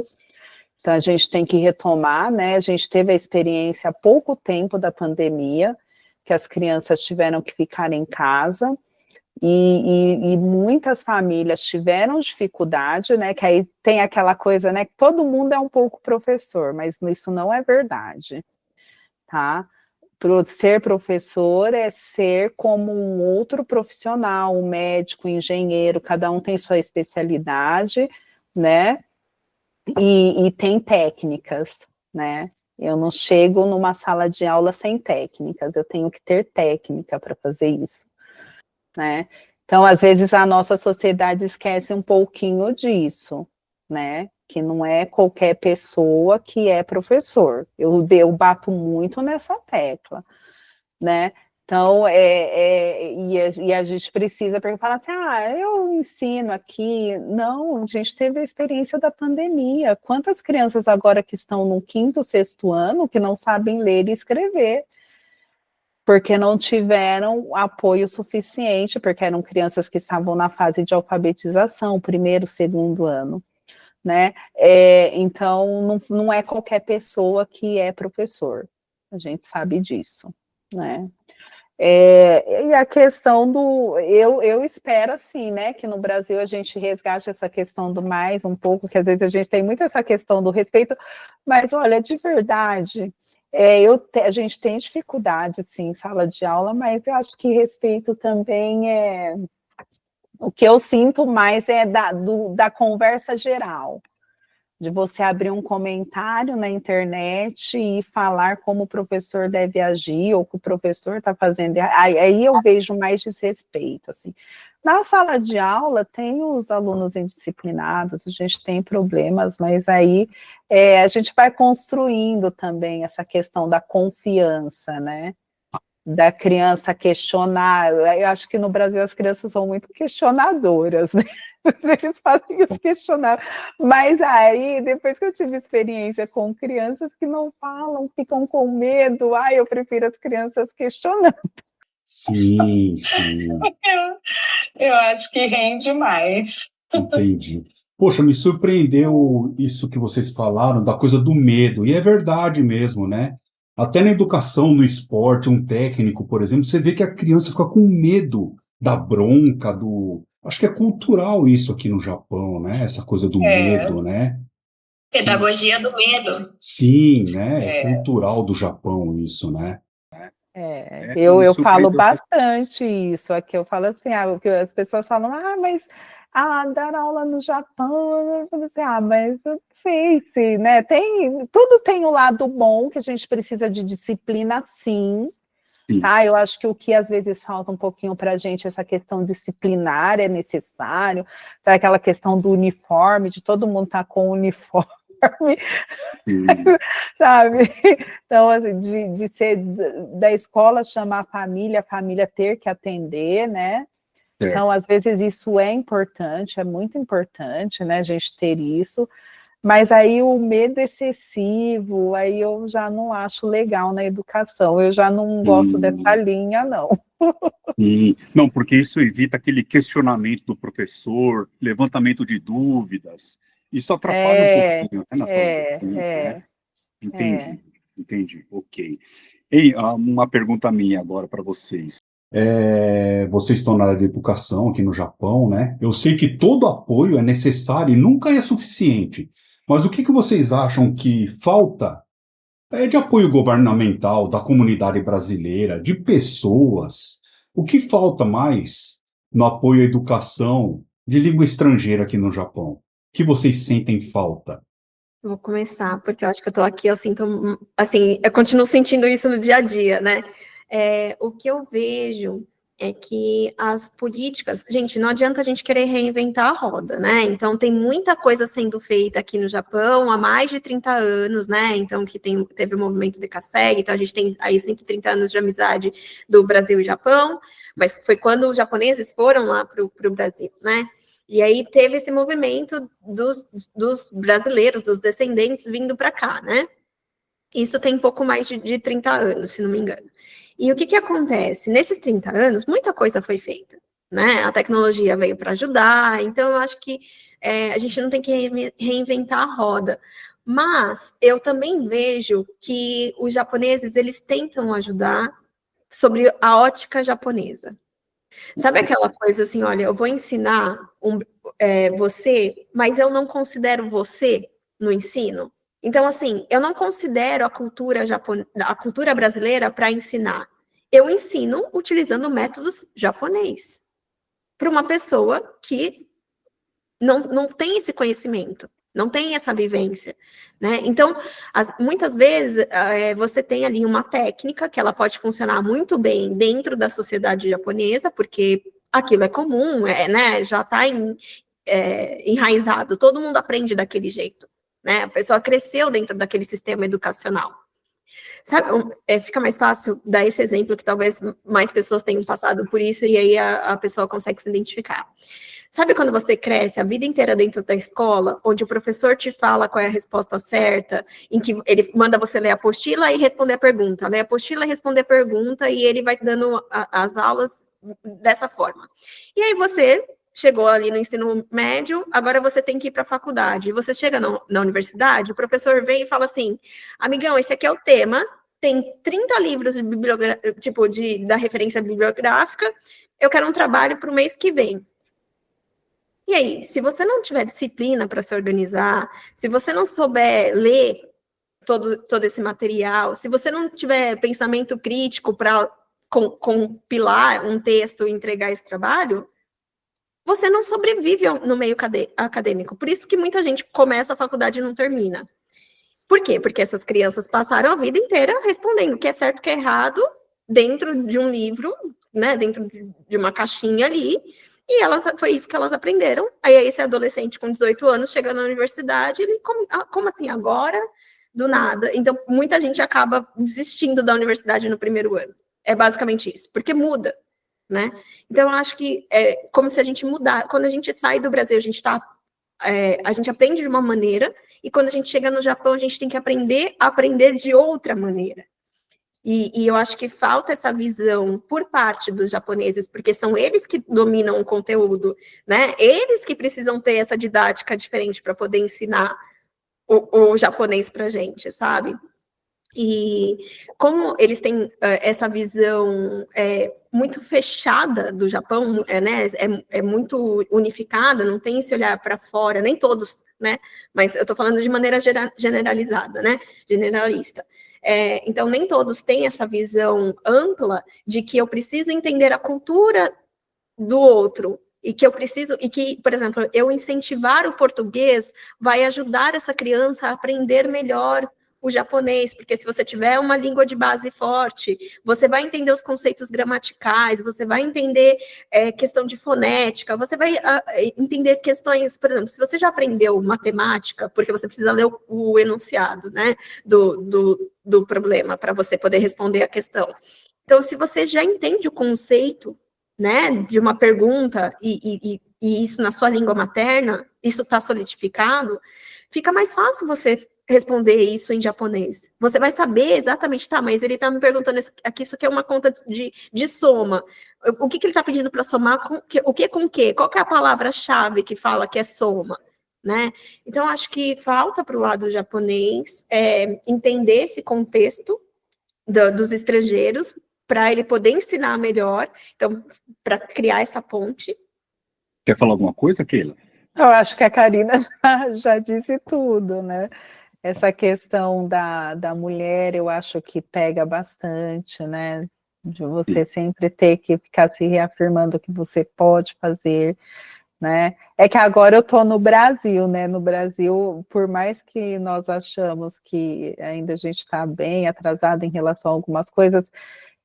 Então, a gente tem que retomar, né? A gente teve a experiência há pouco tempo da pandemia, que as crianças tiveram que ficar em casa. E muitas famílias tiveram dificuldade, né? Que aí tem aquela coisa, né? Que todo mundo é um pouco professor, mas isso não é verdade, tá? Ser professor é ser como um outro profissional, um médico, um engenheiro, cada um tem sua especialidade, né? E tem técnicas, né? Eu não chego numa sala de aula sem técnicas, eu tenho que ter técnica para fazer isso, né? Então, às vezes, a nossa sociedade esquece um pouquinho disso, né? Que não é qualquer pessoa que é professor. Eu bato muito nessa tecla, né? Então, e a gente precisa falar assim, eu ensino aqui. Não, a gente teve a experiência da pandemia. Quantas crianças agora que estão no 5º, 6º ano que não sabem ler e escrever? Porque não tiveram apoio suficiente, porque eram crianças que estavam na fase de alfabetização, 1º, 2º ano, né? Então, não é qualquer pessoa que é professor, a gente sabe disso, né? E a questão eu espero assim, né, que no Brasil a gente resgate essa questão do mais um pouco, que às vezes a gente tem muito essa questão do respeito, mas olha, de verdade, a gente tem dificuldade, sim, em sala de aula, mas eu acho que respeito também o que eu sinto mais é da conversa geral, de você abrir um comentário na internet e falar como o professor deve agir, ou o que o professor está fazendo. Aí eu vejo mais desrespeito, assim. Na sala de aula, tem os alunos indisciplinados, a gente tem problemas, mas aí a gente vai construindo também essa questão da confiança, né? Da criança questionar. Eu acho que no Brasil as crianças são muito questionadoras, né? Eles fazem os questionários. Mas aí, depois que eu tive experiência com crianças que não falam, ficam com medo, eu prefiro as crianças questionando. Sim, sim. Eu acho que rende mais. Entendi. Poxa, me surpreendeu isso que vocês falaram, da coisa do medo. E é verdade mesmo, né? Até na educação, no esporte, um técnico, por exemplo, você vê que a criança fica com medo da bronca, do. Acho que é cultural isso aqui no Japão, né? Essa coisa do medo, né? Pedagogia do medo. Sim, né? É cultural do Japão isso, né? Eu falo bastante isso aqui, eu falo assim, porque as pessoas falam, mas dar aula no Japão, eu falo assim, mas eu não sei se, né, tudo tem um lado bom, que a gente precisa de disciplina, sim, tá? Eu acho que o que às vezes falta um pouquinho para a gente, essa questão disciplinar é necessário, tá? Aquela questão do uniforme, de todo mundo estar com uniforme, sabe? Então, assim, de ser da escola chamar a família ter que atender, né? Então, às vezes isso é importante, é muito importante, né, a gente ter isso, mas aí o medo excessivo, aí eu já não acho legal na educação, eu já não gosto dessa linha, não. Não, porque isso evita aquele questionamento do professor, levantamento de dúvidas. Isso atrapalha um pouquinho, né, na sala de aula, né? Entendi. Entendi, ok. Ei, uma pergunta minha agora para vocês. Vocês estão na área de educação aqui no Japão, né? Eu sei que todo apoio é necessário e nunca é suficiente. Mas o que vocês acham que falta de apoio governamental, da comunidade brasileira, de pessoas? O que falta mais no apoio à educação de língua estrangeira aqui no Japão? O que vocês sentem falta? Vou começar, porque eu acho que eu tô aqui, eu sinto, assim, eu continuo sentindo isso no dia a dia, né? O que eu vejo é que as políticas, gente, não adianta a gente querer reinventar a roda, né? Então, tem muita coisa sendo feita aqui no Japão há mais de 30 anos, né? Então, que teve o movimento de Kasegi, então a gente tem aí 130 anos de amizade do Brasil e Japão, mas foi quando os japoneses foram lá para o Brasil, né? E aí teve esse movimento dos brasileiros, dos descendentes vindo para cá, né? Isso tem pouco mais de 30 anos, se não me engano. E o que acontece? Nesses 30 anos, muita coisa foi feita, né? A tecnologia veio para ajudar, então eu acho que a gente não tem que reinventar a roda. Mas eu também vejo que os japoneses, eles tentam ajudar sobre a ótica japonesa. Sabe aquela coisa assim, olha, eu vou ensinar você, mas eu não considero você no ensino? Então, assim, eu não considero a cultura brasileira para ensinar. Eu ensino utilizando métodos japonês para uma pessoa que não tem esse conhecimento, não tem essa vivência, né? Então, muitas vezes, você tem ali uma técnica que ela pode funcionar muito bem dentro da sociedade japonesa, porque aquilo é comum, né? Já está enraizado, todo mundo aprende daquele jeito, né? A pessoa cresceu dentro daquele sistema educacional. Sabe, fica mais fácil dar esse exemplo, que talvez mais pessoas tenham passado por isso, e aí a pessoa consegue se identificar. Sabe quando você cresce a vida inteira dentro da escola, onde o professor te fala qual é a resposta certa, em que ele manda você ler a apostila e responder a pergunta, ler a apostila e responder a pergunta, e ele vai dando as aulas dessa forma. E aí você chegou ali no ensino médio, agora você tem que ir para a faculdade. E você chega na universidade, o professor vem e fala assim, amigão, esse aqui é o tema, tem 30 livros da referência bibliográfica, eu quero um trabalho para o mês que vem. E aí, se você não tiver disciplina para se organizar, se você não souber ler todo esse material, se você não tiver pensamento crítico para compilar um texto e entregar esse trabalho, você não sobrevive no meio acadêmico. Por isso que muita gente começa a faculdade e não termina. Por quê? Porque essas crianças passaram a vida inteira respondendo o que é certo, o que é errado, dentro de um livro, né, dentro de uma caixinha ali, e foi isso que elas aprenderam. Aí esse adolescente com 18 anos chega na universidade, ele, como assim, agora? Do nada. Então, muita gente acaba desistindo da universidade no primeiro ano. É basicamente isso, porque muda, né? Então, eu acho que é como se a gente mudar. Quando a gente sai do Brasil, a gente aprende de uma maneira, e quando a gente chega no Japão, a gente tem que aprender a aprender de outra maneira. E eu acho que falta essa visão por parte dos japoneses, porque são eles que dominam o conteúdo, né? Eles que precisam ter essa didática diferente para poder ensinar o japonês para a gente, sabe? E como eles têm essa visão muito fechada do Japão, né? É muito unificada, não tem esse olhar para fora, nem todos, né? Mas eu estou falando de maneira generalizada, né? Generalista. Então, nem todos têm essa visão ampla de que eu preciso entender a cultura do outro, e que, por exemplo, eu incentivar o português vai ajudar essa criança a aprender melhor o japonês, porque se você tiver uma língua de base forte, você vai entender os conceitos gramaticais, você vai entender questão de fonética, você vai entender questões, por exemplo, se você já aprendeu matemática, porque você precisa ler o enunciado, né, do problema, para você poder responder a questão. Então, se você já entende o conceito, né, de uma pergunta, e isso na sua língua materna, isso está solidificado, fica mais fácil você responder isso em japonês. Você vai saber exatamente, tá, mas ele está me perguntando aqui, isso aqui é uma conta de soma. O que ele está pedindo para somar? O que com o quê? Qual que é a palavra-chave que fala que é soma? né? Então, acho que falta para o lado japonês entender esse contexto dos estrangeiros para ele poder ensinar melhor, então, para criar essa ponte. Quer falar alguma coisa, Keila? Eu acho que a Karina já disse tudo, né? Essa questão da mulher, eu acho que pega bastante, né? De você sempre ter que ficar se reafirmando que você pode fazer, né? É que agora eu estou no Brasil, né? No Brasil, por mais que nós achamos que ainda a gente está bem atrasado em relação a algumas coisas,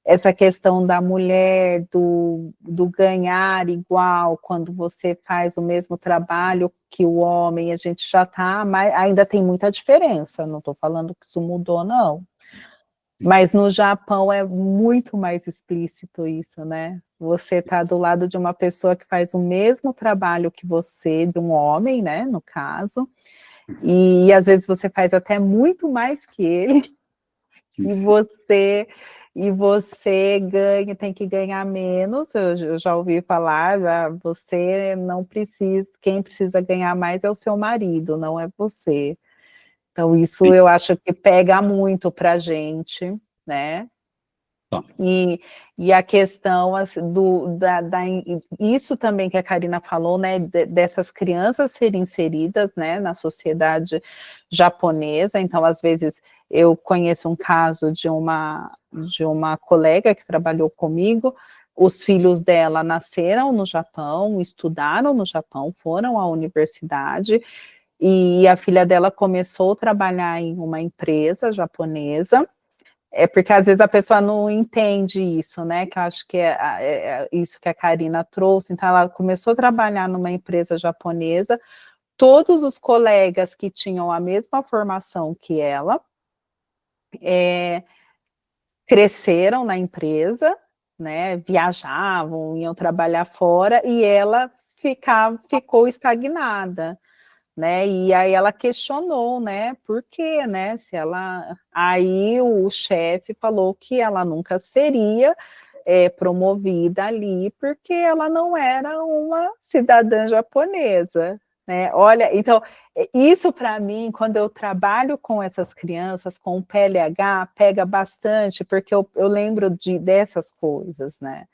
essa questão da mulher, do ganhar igual, quando você faz o mesmo trabalho que o homem, a gente já está, mas ainda tem muita diferença, não estou falando que isso mudou, não. Mas no Japão é muito mais explícito isso, né? Você está do lado de uma pessoa que faz o mesmo trabalho que você, de um homem, né, no caso, e às vezes você faz até muito mais que ele, e você ganha, tem que ganhar menos. Eu já ouvi falar, você não precisa, quem precisa ganhar mais é o seu marido, não é você. Então, isso eu acho que pega muito para a gente, né? Tá. E a questão assim, isso também que a Karina falou, né? Dessas crianças serem inseridas, né, na sociedade japonesa. Então, às vezes, eu conheço um caso de uma colega que trabalhou comigo. Os filhos dela nasceram no Japão, estudaram no Japão, foram à universidade. E a filha dela começou a trabalhar em uma empresa japonesa, porque às vezes a pessoa não entende isso, né, que eu acho que é isso que a Karina trouxe. Então ela começou a trabalhar numa empresa japonesa, todos os colegas que tinham a mesma formação que ela, cresceram na empresa, né, viajavam, iam trabalhar fora, e ela ficou estagnada, né? E aí ela questionou, né? Por quê, né? Aí o chefe falou que ela nunca seria promovida ali porque ela não era uma cidadã japonesa, né? Olha, então isso para mim, quando eu trabalho com essas crianças com o PLH, pega bastante, porque eu lembro dessas coisas, né?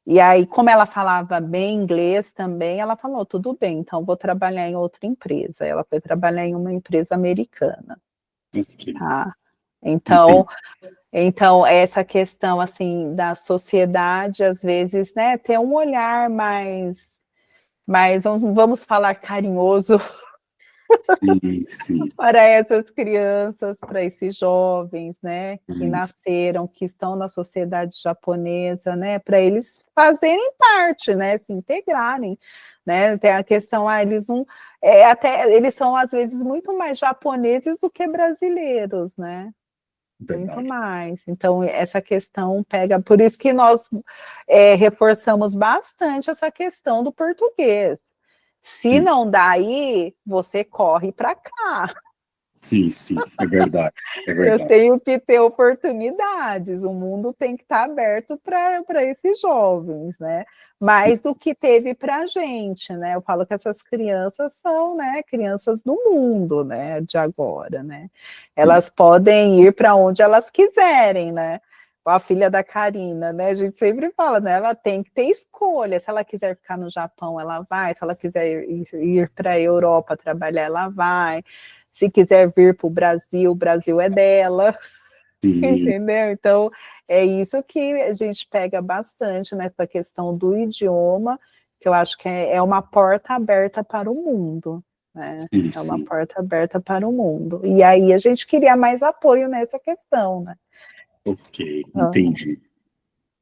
E aí, como ela falava bem inglês também, ela falou, tudo bem, então vou trabalhar em outra empresa. Ela foi trabalhar em uma empresa americana. Tá? Então, essa questão, assim, da sociedade, às vezes, né, ter um olhar mais vamos falar carinhoso, Sim. para essas crianças, para esses jovens, né, que nasceram, que estão na sociedade japonesa, né, para eles fazerem parte, né, se integrarem, né, tem a questão, eles são às vezes muito mais japoneses do que brasileiros, né, Verdade. muito mais. Então essa questão pega, por isso que nós reforçamos bastante essa questão do português. Se não dá aí, você corre para cá. Sim, é verdade. Eu tenho que ter oportunidades, o mundo tem que estar aberto para esses jovens, né? Mais do que teve para a gente, né? Eu falo que essas crianças são, né, crianças do mundo, né, de agora, né? Elas podem ir para onde elas quiserem, né? A filha da Karina, né? A gente sempre fala, né? Ela tem que ter escolha. Se ela quiser ficar no Japão, ela vai. Se ela quiser ir para a Europa trabalhar, ela vai. Se quiser vir para o Brasil é dela. Sim. Entendeu? Então, é isso que a gente pega bastante nessa questão do idioma, que eu acho que é uma porta aberta para o mundo. Né? É uma porta aberta para o mundo. E aí a gente queria mais apoio nessa questão, né? Ok, entendi.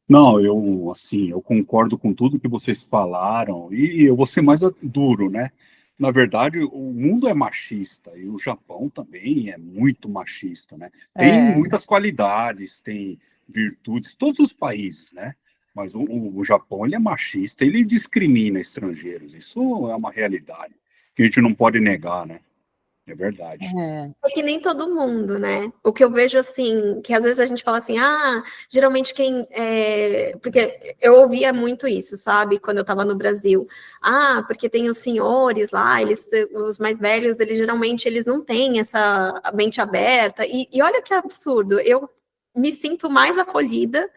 Não, eu concordo com tudo que vocês falaram, e eu vou ser mais duro, né? Na verdade, o mundo é machista, e o Japão também é muito machista, né? Tem muitas qualidades, tem virtudes, todos os países, né? Mas o Japão, ele é machista, ele discrimina estrangeiros, isso é uma realidade, que a gente não pode negar, né? É verdade. É que nem todo mundo, né? O que eu vejo, assim, que às vezes a gente fala assim, geralmente porque eu ouvia muito isso, sabe? Quando eu estava no Brasil. Porque tem os senhores lá, os mais velhos, geralmente eles não têm essa mente aberta. E olha que absurdo, eu me sinto mais acolhida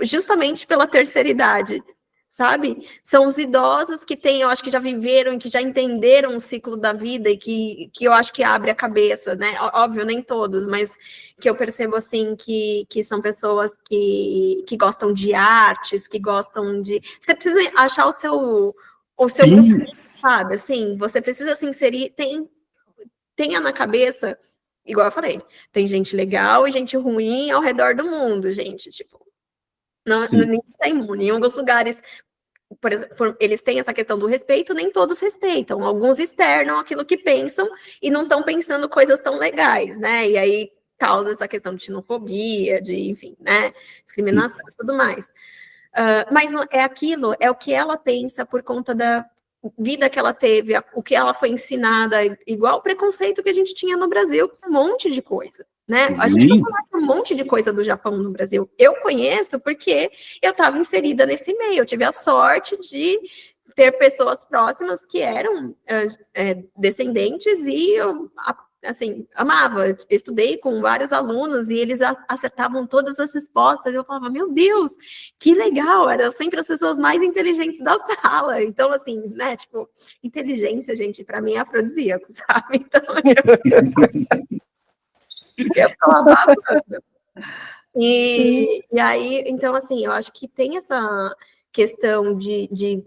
justamente pela terceira idade, sabe? São os idosos que eu acho que já viveram, que já entenderam o ciclo da vida e que eu acho que abre a cabeça, né? Óbvio, nem todos, mas que eu percebo, assim, que são pessoas que gostam de artes, que gostam de... Você precisa achar o seu grupo, sabe? Assim, você precisa se inserir, tenha na cabeça, igual eu falei, tem gente legal e gente ruim ao redor do mundo, gente, tipo, ninguém está imune. Em alguns lugares, por exemplo, eles têm essa questão do respeito, nem todos respeitam. Alguns externam aquilo que pensam e não estão pensando coisas tão legais, né? E aí causa essa questão de xenofobia, enfim, né? Discriminação e tudo mais. Mas não, é o que ela pensa por conta da vida que ela teve, o que ela foi ensinada, igual o preconceito que a gente tinha no Brasil, com um monte de coisa, né? A gente não conhece um monte de coisa do Japão no Brasil. Eu conheço porque eu estava inserida nesse meio, eu tive a sorte de ter pessoas próximas que eram descendentes e eu, assim, amava. Estudei com vários alunos e eles acertavam todas as respostas. Eu falava, meu Deus, que legal! Eram sempre as pessoas mais inteligentes da sala. Então, assim, né, tipo, inteligência, gente, para mim é afrodisíaco, sabe? Então, eu ficava babando. E aí, então, assim, eu acho que tem essa questão de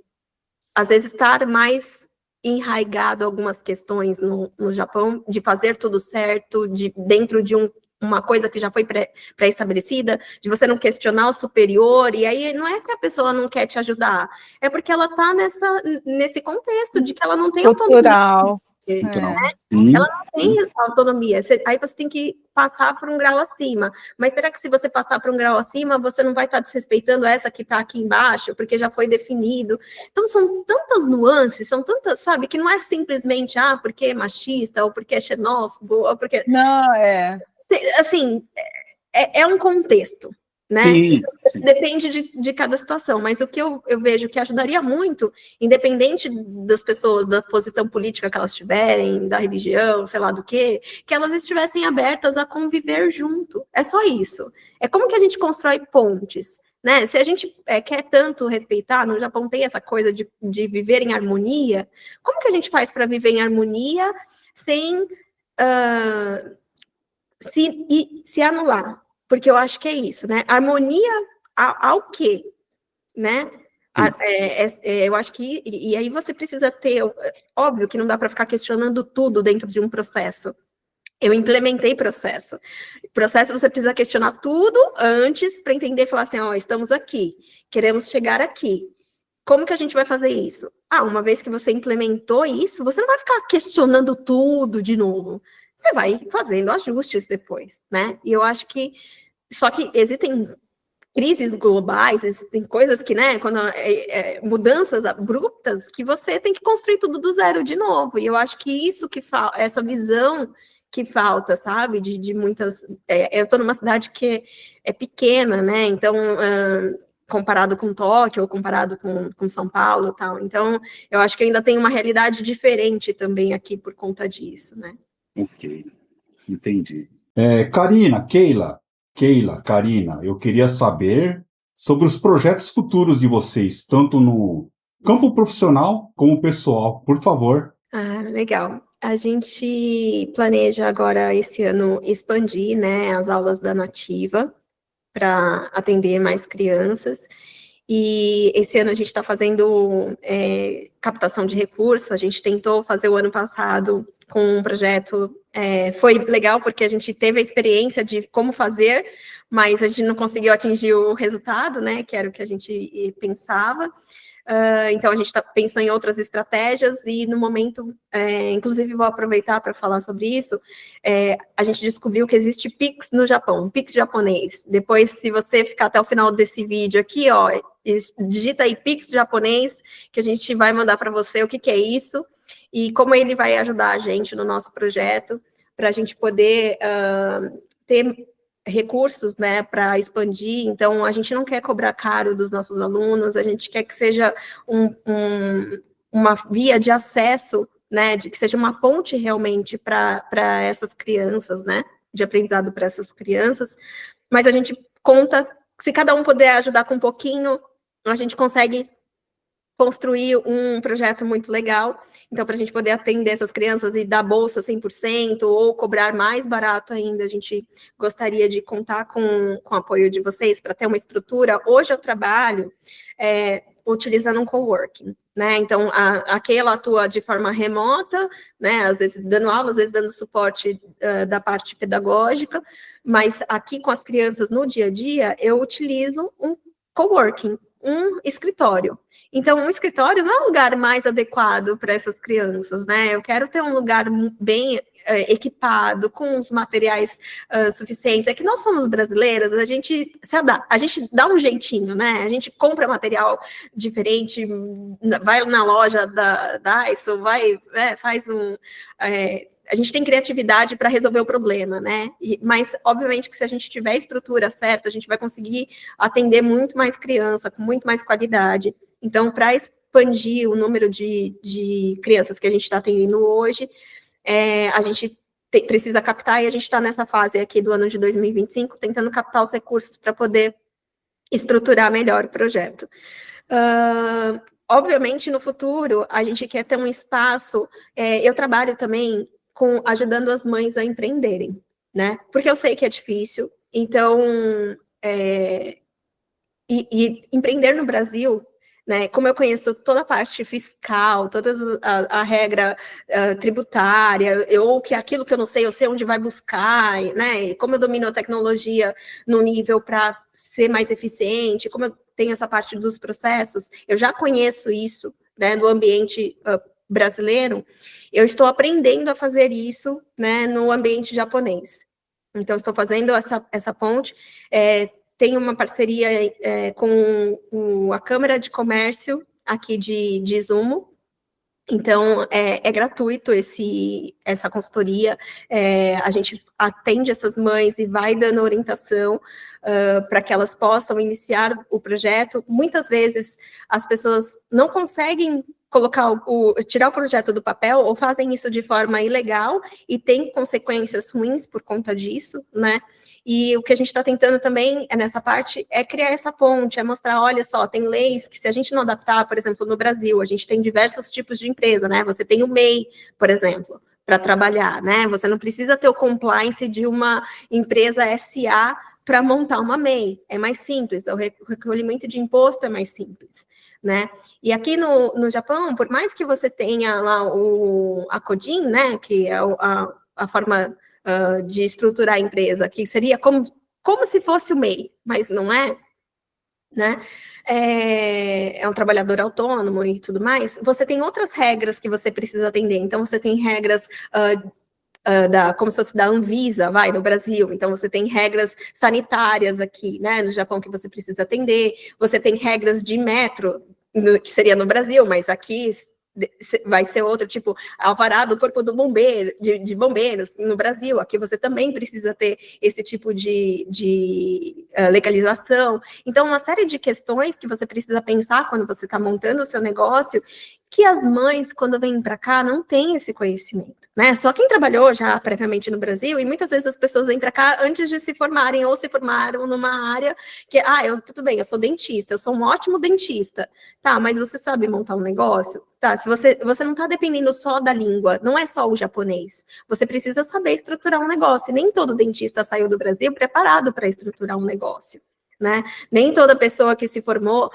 às vezes, estar mais enraigado algumas questões no Japão, de fazer tudo certo, dentro de uma coisa que já foi pré-estabelecida, de você não questionar o superior, e aí não é que a pessoa não quer te ajudar, é porque ela está nesse contexto de que ela não tem cultural. Ela não tem autonomia. Aí você tem que passar por um grau acima. Mas será que se você passar por um grau acima, você não vai estar desrespeitando essa que está aqui embaixo, porque já foi definido? Então, são tantas nuances, são tantas, sabe, que não é simplesmente, porque é machista, ou porque é xenófobo, ou porque... Não, é... Assim, é um contexto, né? Sim. Depende de cada situação, mas o que eu vejo que ajudaria muito, independente das pessoas, da posição política que elas tiverem, da religião, sei lá do que elas estivessem abertas a conviver junto. É só isso. É como que a gente constrói pontes, né? Se a gente quer tanto respeitar, no Japão tem essa coisa de viver em harmonia, como que a gente faz para viver em harmonia sem se anular? Porque eu acho que é isso, né? Harmonia ao quê? Né? Eu acho que... E aí você precisa ter... Óbvio que não dá para ficar questionando tudo dentro de um processo. Eu implementei processo. Processo você precisa questionar tudo antes para entender e falar assim, estamos aqui, queremos chegar aqui. Como que a gente vai fazer isso? Uma vez que você implementou isso, você não vai ficar questionando tudo de novo. Você vai fazendo ajustes depois, né? E eu acho que... Só que existem crises globais, existem coisas que, né, quando mudanças abruptas, que você tem que construir tudo do zero de novo. E eu acho que isso que falta, essa visão que falta, sabe? De muitas... eu estou numa cidade que é pequena, né? Então... comparado com Tóquio, ou comparado com São Paulo e tal. Então, eu acho que ainda tem uma realidade diferente também aqui por conta disso, né? Ok, entendi. Karina, eu queria saber sobre os projetos futuros de vocês, tanto no campo profissional como pessoal, por favor. Legal. A gente planeja agora, esse ano, expandir, né, as aulas da Nativa, para atender mais crianças, e esse ano a gente está fazendo captação de recursos. A gente tentou fazer o ano passado com um projeto, foi legal porque a gente teve a experiência de como fazer, mas a gente não conseguiu atingir o resultado, né, que era o que a gente pensava. Então, a gente pensou em outras estratégias e, no momento, inclusive vou aproveitar para falar sobre isso, a gente descobriu que existe Pix no Japão, Pix japonês. Depois, se você ficar até o final desse vídeo aqui, digita aí Pix japonês, que a gente vai mandar para você o que é isso. e como ele vai ajudar a gente no nosso projeto, para a gente poder ter recursos, né, para expandir. Então, a gente não quer cobrar caro dos nossos alunos, a gente quer que seja uma via de acesso, né, que seja uma ponte realmente para essas crianças, né, de aprendizado para essas crianças, mas a gente conta, se cada um puder ajudar com um pouquinho, a gente consegue construir um projeto muito legal. Então, para a gente poder atender essas crianças e dar bolsa 100%, ou cobrar mais barato ainda, a gente gostaria de contar com o apoio de vocês para ter uma estrutura. Hoje eu trabalho utilizando um coworking, né? Então, a Keila atua de forma remota, né? Às vezes dando aula, às vezes dando suporte da parte pedagógica, mas aqui com as crianças no dia a dia, eu utilizo um coworking, um escritório. Então, um escritório não é o lugar mais adequado para essas crianças, né? Eu quero ter um lugar bem equipado, com os materiais suficientes. É que nós somos brasileiras, a gente dá um jeitinho, né? A gente compra material diferente, vai na loja da Daiso, faz a gente tem criatividade para resolver o problema, né? Mas, obviamente, que se a gente tiver a estrutura certa, a gente vai conseguir atender muito mais criança, com muito mais qualidade. Então, para expandir o número de crianças que a gente está atendendo hoje, a gente precisa captar, e a gente está nessa fase aqui do ano de 2025, tentando captar os recursos para poder estruturar melhor o projeto. Obviamente, no futuro, a gente quer ter um espaço, eu trabalho também ajudando as mães a empreenderem, né? Porque eu sei que é difícil, então, empreender no Brasil, né, como eu conheço toda a parte fiscal, toda a regra tributária, ou que aquilo que eu não sei, eu sei onde vai buscar, né, e como eu domino a tecnologia no nível para ser mais eficiente, como eu tenho essa parte dos processos, eu já conheço isso, né, do ambiente brasileiro, eu estou aprendendo a fazer isso, né, no ambiente japonês. Então, estou fazendo essa ponte, tem uma parceria com a Câmara de Comércio aqui de Izumo. Então, é gratuito essa consultoria, a gente atende essas mães e vai dando orientação para que elas possam iniciar o projeto. Muitas vezes, as pessoas não conseguem tirar o projeto do papel, ou fazem isso de forma ilegal, e tem consequências ruins por conta disso, né? E o que a gente está tentando também, nessa parte, é criar essa ponte, é mostrar, olha só, tem leis que se a gente não adaptar, por exemplo, no Brasil, a gente tem diversos tipos de empresa, né? Você tem o MEI, por exemplo, para trabalhar, né? Você não precisa ter o compliance de uma empresa SA para montar uma MEI, é mais simples, o recolhimento de imposto é mais simples, né? E aqui no Japão, por mais que você tenha lá a Kodin, né, que é a forma de estruturar a empresa, que seria como se fosse o MEI, mas não é, né? É um trabalhador autônomo e tudo mais. Você tem outras regras que você precisa atender. Então, você tem regras como se fosse da Anvisa, no Brasil. Então, você tem regras sanitárias aqui, né, no Japão, que você precisa atender. Você tem regras de metro, que seria no Brasil, mas aqui vai ser outro, tipo, alvará do corpo do bombeiro, de bombeiros no Brasil. Aqui você também precisa ter esse tipo de legalização. Então, uma série de questões que você precisa pensar quando você está montando o seu negócio, que as mães, quando vêm para cá, não têm esse conhecimento, né? Só quem trabalhou já previamente no Brasil, e muitas vezes as pessoas vêm para cá antes de se formarem, ou se formaram numa área que, tudo bem, eu sou dentista, eu sou um ótimo dentista. Tá, mas você sabe montar um negócio? Tá, se você não está dependendo só da língua, não é só o japonês. Você precisa saber estruturar um negócio. E nem todo dentista saiu do Brasil preparado para estruturar um negócio, né? Nem toda pessoa que se formou,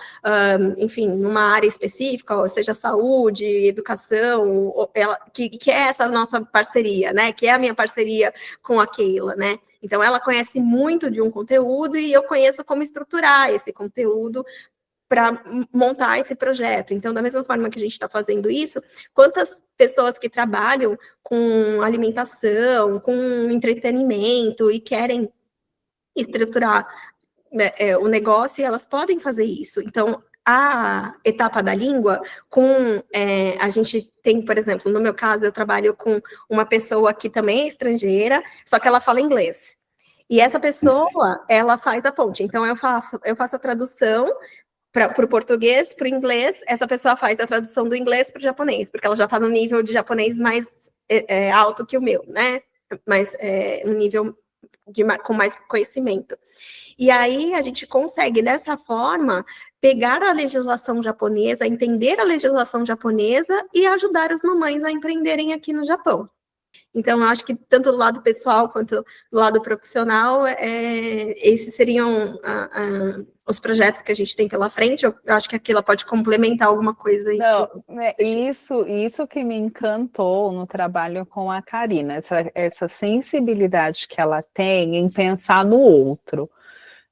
enfim, numa área específica, ou seja, saúde, educação, que é essa nossa parceria, né? Que é a minha parceria com a Keila, né? Então, ela conhece muito de um conteúdo e eu conheço como estruturar esse conteúdo para montar esse projeto. Então, da mesma forma que a gente está fazendo isso, quantas pessoas que trabalham com alimentação, com entretenimento e querem estruturar o negócio, e elas podem fazer isso. Então, a etapa da língua a gente tem, por exemplo, no meu caso, eu trabalho com uma pessoa que também é estrangeira, só que ela fala inglês. E essa pessoa, ela faz a ponte. Então, eu faço a tradução para o português, para o inglês, essa pessoa faz a tradução do inglês para o japonês, porque ela já está no nível de japonês mais alto que o meu, né? Mas um nível com mais conhecimento. E aí a gente consegue, dessa forma, pegar a legislação japonesa, entender a legislação japonesa e ajudar as mamães a empreenderem aqui no Japão. Então, eu acho que tanto do lado pessoal quanto do lado profissional, esses seriam os projetos que a gente tem pela frente. Eu acho que aquilo pode complementar alguma coisa aí. Não, isso que me encantou no trabalho com a Karina, essa sensibilidade que ela tem em pensar no outro,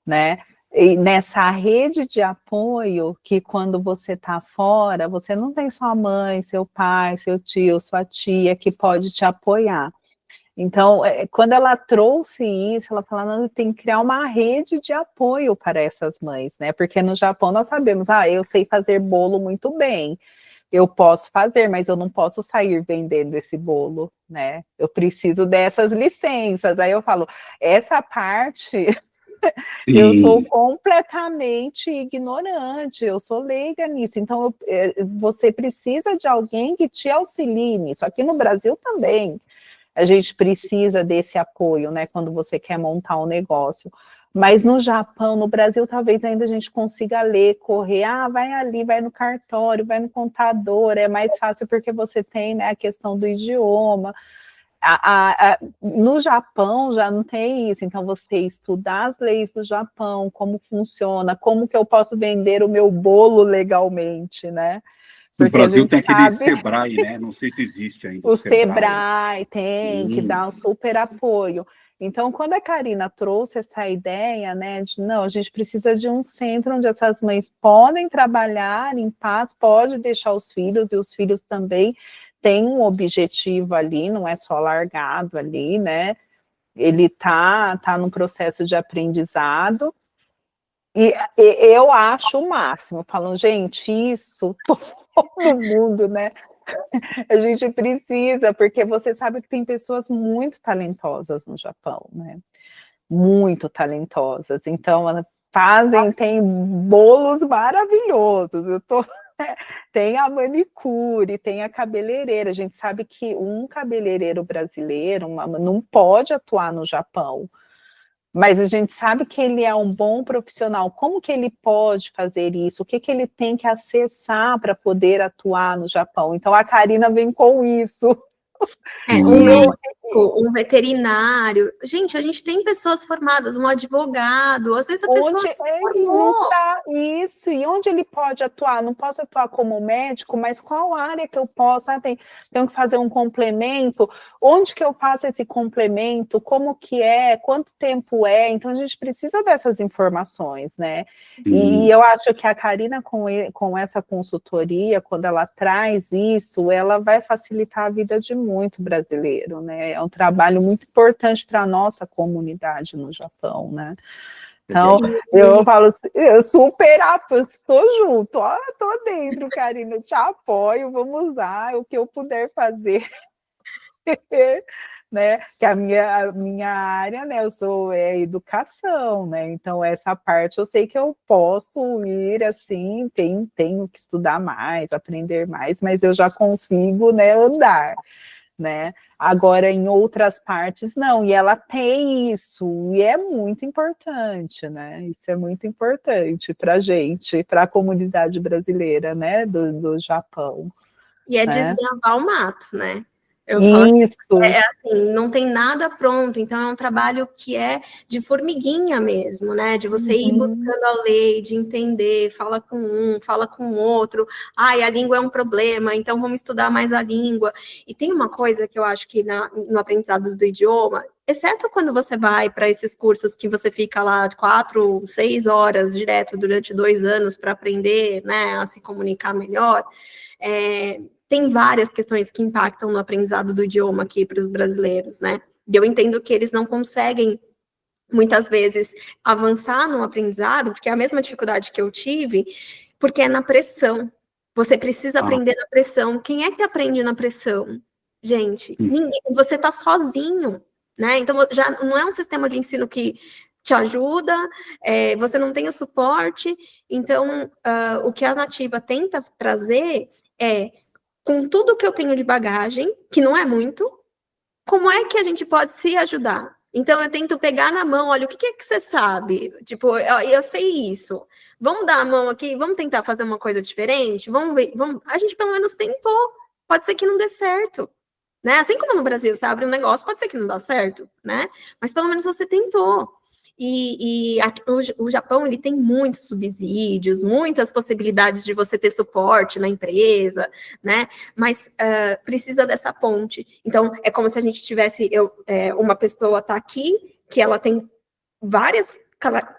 né? E nessa rede de apoio que quando você está fora, você não tem sua mãe, seu pai, seu tio, sua tia que pode te apoiar. Então, quando ela trouxe isso, ela falou, não, tem que criar uma rede de apoio para essas mães, né? Porque no Japão nós sabemos, eu sei fazer bolo muito bem, eu posso fazer, mas eu não posso sair vendendo esse bolo, né? Eu preciso dessas licenças. Aí eu falo, essa parte... Eu sou completamente ignorante, eu sou leiga nisso, então você precisa de alguém que te auxilie nisso. Aqui no Brasil também, a gente precisa desse apoio, né, quando você quer montar um negócio. Mas no Japão, no Brasil, talvez ainda a gente consiga ler, correr, vai ali, vai no cartório, vai no contador, é mais fácil porque você tem, né, a questão do idioma. No Japão já não tem isso, então você estudar as leis do Japão, como funciona, como que eu posso vender o meu bolo legalmente, né? Porque no Brasil tem aquele Sebrae, né? Não sei se existe ainda. O Sebrae tem que dar um super apoio. Então, quando a Karina trouxe essa ideia, né, de não, a gente precisa de um centro onde essas mães podem trabalhar em paz, pode deixar os filhos, e os filhos também tem um objetivo ali, não é só largado ali, né? Ele tá no processo de aprendizado, e eu acho o máximo, falando, gente, isso, todo mundo, né? A gente precisa, porque você sabe que tem pessoas muito talentosas no Japão, né? Muito talentosas, então tem bolos maravilhosos, tem a manicure, tem a cabeleireira. A gente sabe que um cabeleireiro brasileiro não pode atuar no Japão, mas a gente sabe que ele é um bom profissional. Como que ele pode fazer isso? O que ele tem que acessar para poder atuar no Japão? Então a Karina vem com isso. Um veterinário. Gente, a gente tem pessoas formadas, um advogado, às vezes a pessoa isso, e onde ele pode atuar? Não posso atuar como médico, mas qual área que eu posso? Tenho que fazer um complemento, onde que eu faço esse complemento, como que é, quanto tempo é, então a gente precisa dessas informações, né? E eu acho que a Karina, com essa consultoria, quando ela traz isso, ela vai facilitar a vida de muito brasileiro, né? É um trabalho muito importante para a nossa comunidade no Japão, né? Então, eu falo, eu estou junto, estou dentro, Karina, eu te apoio, vamos lá, o que eu puder fazer, né? Que a minha área, né, eu sou educação, né? Então, essa parte eu sei que eu posso ir, assim, tenho que estudar mais, aprender mais, mas eu já consigo, né, andar, né? Agora, em outras partes, não, e ela tem isso, e é muito importante, né? Isso é muito importante para a gente, para a comunidade brasileira, né, do Japão. E é desbravar o mato, né? Eu isso. Falo assim, não tem nada pronto, então é um trabalho que é de formiguinha mesmo, né? De você ir buscando a lei, de entender, fala com um, fala com o outro, a língua é um problema, então vamos estudar mais a língua. E tem uma coisa que eu acho que no aprendizado do idioma, exceto quando você vai para esses cursos que você fica lá 4, 6 horas direto durante 2 anos para aprender, né, a se comunicar melhor, tem várias questões que impactam no aprendizado do idioma aqui para os brasileiros, né? E eu entendo que eles não conseguem, muitas vezes, avançar no aprendizado, porque é a mesma dificuldade que eu tive, porque é na pressão. Você precisa aprender na pressão. Quem é que aprende na pressão? Gente, ninguém. Você está sozinho, né? Então, já não é um sistema de ensino que te ajuda, você não tem o suporte. Então, o que a Nativa tenta trazer é, com tudo que eu tenho de bagagem, que não é muito, como é que a gente pode se ajudar? Então, eu tento pegar na mão, olha, o que é que você sabe? Tipo, eu sei isso. Vamos dar a mão aqui, vamos tentar fazer uma coisa diferente? Vamos ver, a gente pelo menos tentou. Pode ser que não dê certo, né? Assim como no Brasil, você abre um negócio, pode ser que não dá certo, né? Mas pelo menos você tentou. O Japão, ele tem muitos subsídios, muitas possibilidades de você ter suporte na empresa, né? Mas precisa dessa ponte. Então, é como se a gente tivesse, uma pessoa tá aqui, que ela tem várias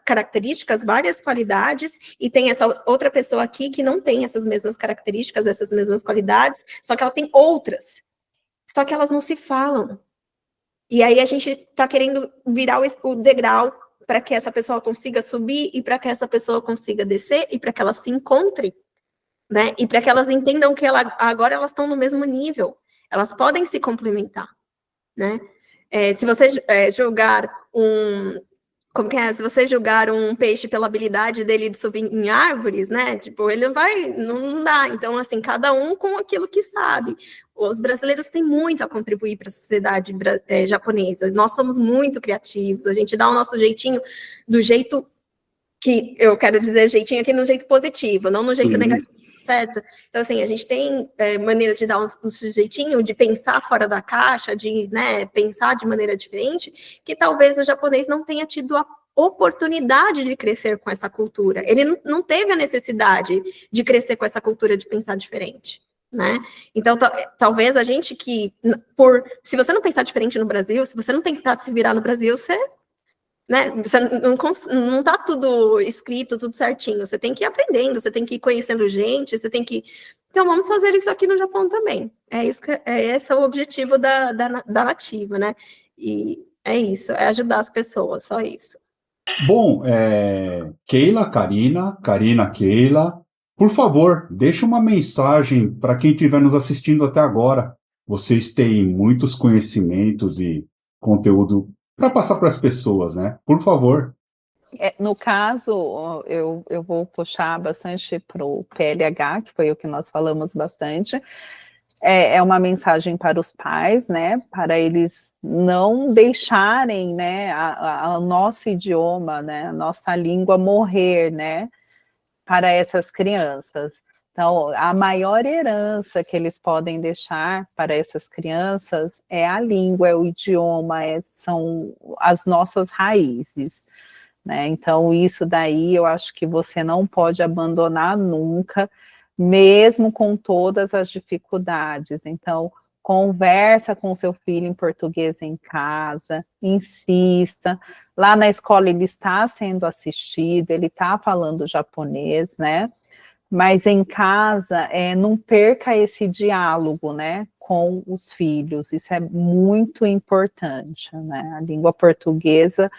características, várias qualidades, e tem essa outra pessoa aqui que não tem essas mesmas características, essas mesmas qualidades, só que ela tem outras. Só que elas não se falam. E aí a gente está querendo virar o degrau para que essa pessoa consiga subir e para que essa pessoa consiga descer e para que elas se encontrem, né? E para que elas entendam que agora elas estão no mesmo nível. Elas podem se complementar, né? Se você julgar se você julgar um peixe pela habilidade dele de subir em árvores, né? Tipo, ele não dá. Então, assim, cada um com aquilo que sabe. Os brasileiros têm muito a contribuir para a sociedade japonesa. Nós somos muito criativos, a gente dá o nosso jeitinho, do jeito que, eu quero dizer jeitinho aqui no jeito positivo, não no jeito negativo, certo? Então, assim, a gente tem maneiras de dar um jeitinho, de pensar fora da caixa, de, né, pensar de maneira diferente, que talvez o japonês não tenha tido a oportunidade de crescer com essa cultura. Ele não teve a necessidade de crescer com essa cultura de pensar diferente, né? Então, talvez a gente se você não pensar diferente no Brasil, se você não tentar se virar no Brasil, você não está tudo escrito, tudo certinho. Você tem que ir aprendendo, você tem que ir conhecendo gente, você tem que... Então, vamos fazer isso aqui no Japão também. Esse é o objetivo da Nativa, né? E é isso, é ajudar as pessoas, só isso. Bom, Keila, Karina, Keila, por favor, deixa uma mensagem para quem estiver nos assistindo até agora. Vocês têm muitos conhecimentos e conteúdo para passar para as pessoas, né? Por favor. No caso, eu vou puxar bastante para o PLH, que foi o que nós falamos bastante. É uma mensagem para os pais, né? Para eles não deixarem, né, o nosso idioma, né, a nossa língua morrer, né, para essas crianças. Então, a maior herança que eles podem deixar para essas crianças é a língua, é o idioma, são as nossas raízes, né? Então, isso daí eu acho que você não pode abandonar nunca, mesmo com todas as dificuldades. Então, conversa com o seu filho em português em casa, insista. Lá na escola ele está sendo assistido, ele está falando japonês, né? Mas em casa, não perca esse diálogo, né, com os filhos. Isso é muito importante, né? A língua portuguesa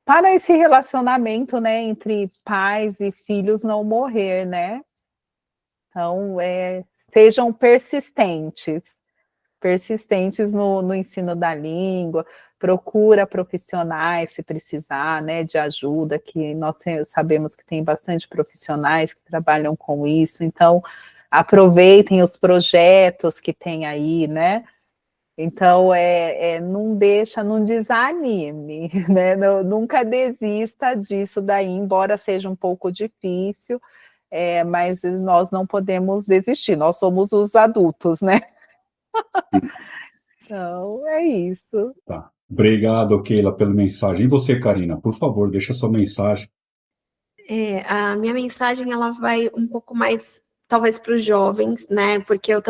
para esse relacionamento, né, entre pais e filhos não morrer, né? Então, sejam persistentes no ensino da língua, procura profissionais se precisar, né, de ajuda, que nós sabemos que tem bastante profissionais que trabalham com isso, então aproveitem os projetos que tem aí, né? Então, não desanime, né? Nunca desista disso daí, embora seja um pouco difícil, mas nós não podemos desistir, nós somos os adultos, né? Então, é isso. Tá. Obrigado, Keila, pela mensagem. E você, Karina, por favor, deixa sua mensagem. A minha mensagem, ela vai um pouco mais, talvez, para os jovens, né? Porque eu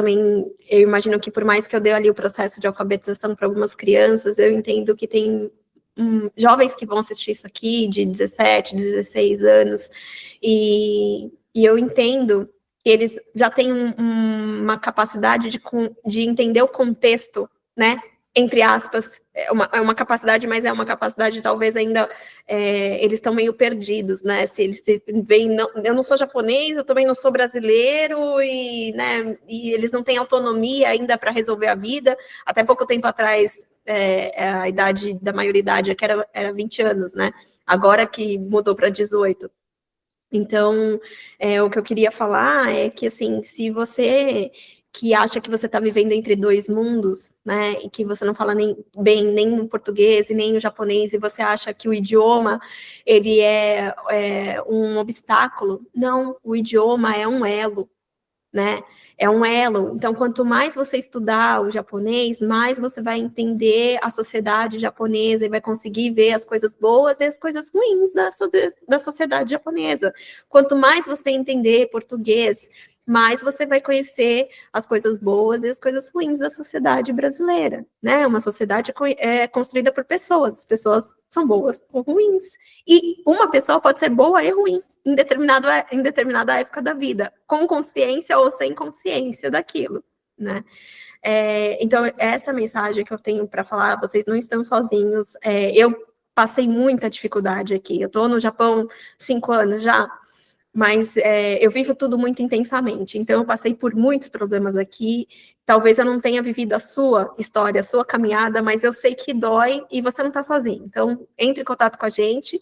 imagino que por mais que eu dê ali o processo de alfabetização para algumas crianças, eu entendo que tem jovens que vão assistir isso aqui, de 17, 16 anos, e eu entendo que eles já têm uma capacidade de entender o contexto, né? entre aspas, é uma capacidade, mas é uma capacidade talvez ainda, eles estão meio perdidos, né? Se eles se veem, eu não sou japonês, eu também não sou brasileiro, e, né, e eles não têm autonomia ainda para resolver a vida. Até pouco tempo atrás, a idade da maioridade aqui era 20 anos, né? Agora que mudou para 18. Então, o que eu queria falar é que, assim, se você que acha que você está vivendo entre dois mundos, né, e que você não fala nem o português e nem o japonês, e você acha que o idioma, ele é um obstáculo, não, o idioma é um elo, né, é um elo. Então, quanto mais você estudar o japonês, mais você vai entender a sociedade japonesa e vai conseguir ver as coisas boas e as coisas ruins da sociedade japonesa. Quanto mais você entender português, mais você vai conhecer as coisas boas e as coisas ruins da sociedade brasileira, né? Uma sociedade construída por pessoas. As pessoas são boas ou ruins. E uma pessoa pode ser boa e ruim em determinada época da vida, com consciência ou sem consciência daquilo, né? Então, essa mensagem que eu tenho para falar, vocês não estão sozinhos. Eu passei muita dificuldade aqui. Eu estou no Japão 5 anos já, mas eu vivo tudo muito intensamente. Então, eu passei por muitos problemas aqui. Talvez eu não tenha vivido a sua história, a sua caminhada, mas eu sei que dói e você não está sozinho. Então, entre em contato com a gente.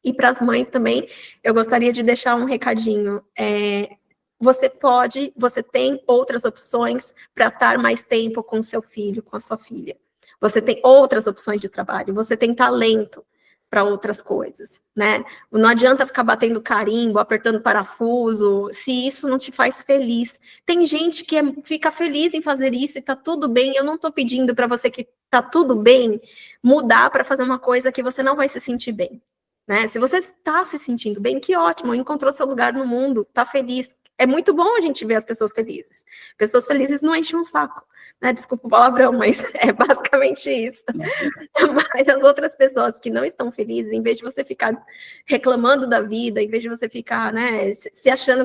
E para as mães também, eu gostaria de deixar um recadinho. Você tem outras opções para estar mais tempo com seu filho, com a sua filha. Você tem outras opções de trabalho, você tem talento para outras coisas, né? Não adianta ficar batendo carimbo, apertando parafuso, se isso não te faz feliz. Tem gente que fica feliz em fazer isso e tá tudo bem. Eu não estou pedindo para você que tá tudo bem mudar para fazer uma coisa que você não vai se sentir bem, né? Se você está se sentindo bem, que ótimo, encontrou seu lugar no mundo, tá feliz. É muito bom a gente ver as pessoas felizes. Pessoas felizes não enchem um saco, né? Desculpa o palavrão, mas é basicamente isso. Mas as outras pessoas que não estão felizes, em vez de você ficar reclamando da vida, em vez de você ficar, né, se achando,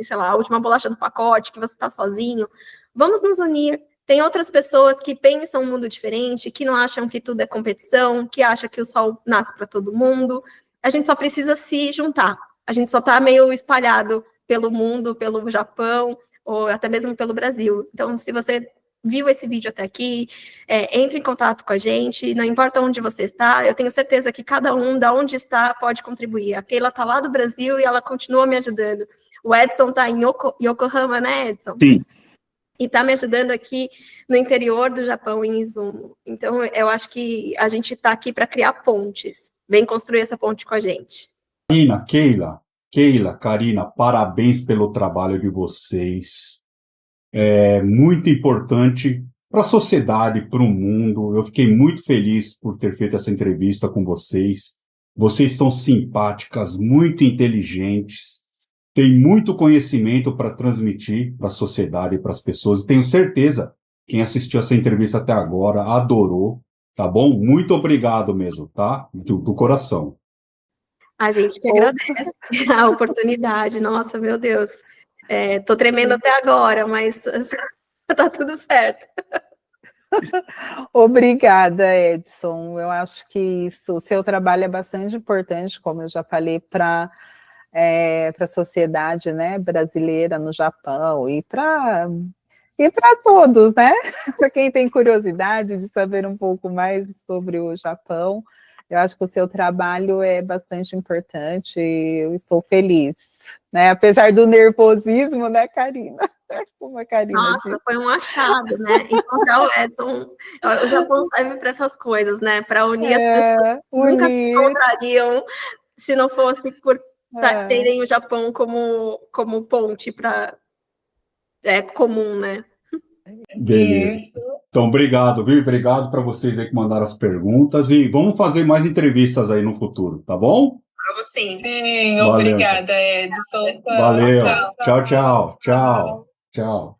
sei lá, a última bolacha do pacote, que você está sozinho, vamos nos unir. Tem outras pessoas que pensam um mundo diferente, que não acham que tudo é competição, que acham que o sol nasce para todo mundo. A gente só precisa se juntar. A gente só está meio espalhado pelo mundo, pelo Japão, ou até mesmo pelo Brasil. Então, se você viu esse vídeo até aqui, entre em contato com a gente, não importa onde você está, eu tenho certeza que cada um, da onde está, pode contribuir. A Keila está lá do Brasil e ela continua me ajudando. O Edson está em Yokohama, né, Edson? Sim. E está me ajudando aqui no interior do Japão, em Izumo. Então, eu acho que a gente está aqui para criar pontes. Vem construir essa ponte com a gente. Keila, Karina, parabéns pelo trabalho de vocês. É muito importante para a sociedade, para o mundo. Eu fiquei muito feliz por ter feito essa entrevista com vocês. Vocês são simpáticas, muito inteligentes, têm muito conhecimento para transmitir para a sociedade e para as pessoas. Tenho certeza, quem assistiu essa entrevista até agora adorou, tá bom? Muito obrigado mesmo, tá? Do coração. A gente que agradece a oportunidade. Nossa, meu Deus. Tô tremendo até agora, mas tá tudo certo. Obrigada, Edson. Eu acho que o seu trabalho é bastante importante, como eu já falei, para a sociedade, né, brasileira no Japão e para todos, né? Para quem tem curiosidade de saber um pouco mais sobre o Japão, eu acho que o seu trabalho é bastante importante. Eu estou feliz, né? Apesar do nervosismo, né, Karina? Como a Karina Nossa, disse. foi um achado, né? Encontrar o Edson. O Japão serve para essas coisas, né? Para unir as pessoas. Nunca se encontrariam se não fosse por terem o Japão como ponte para comum, né? Beleza. Então, obrigado, viu? Obrigado para vocês aí que mandaram as perguntas e vamos fazer mais entrevistas aí no futuro, tá bom? Vamos sim. Sim, Valeu. obrigada, Edson. Valeu. Tchau. Tchau.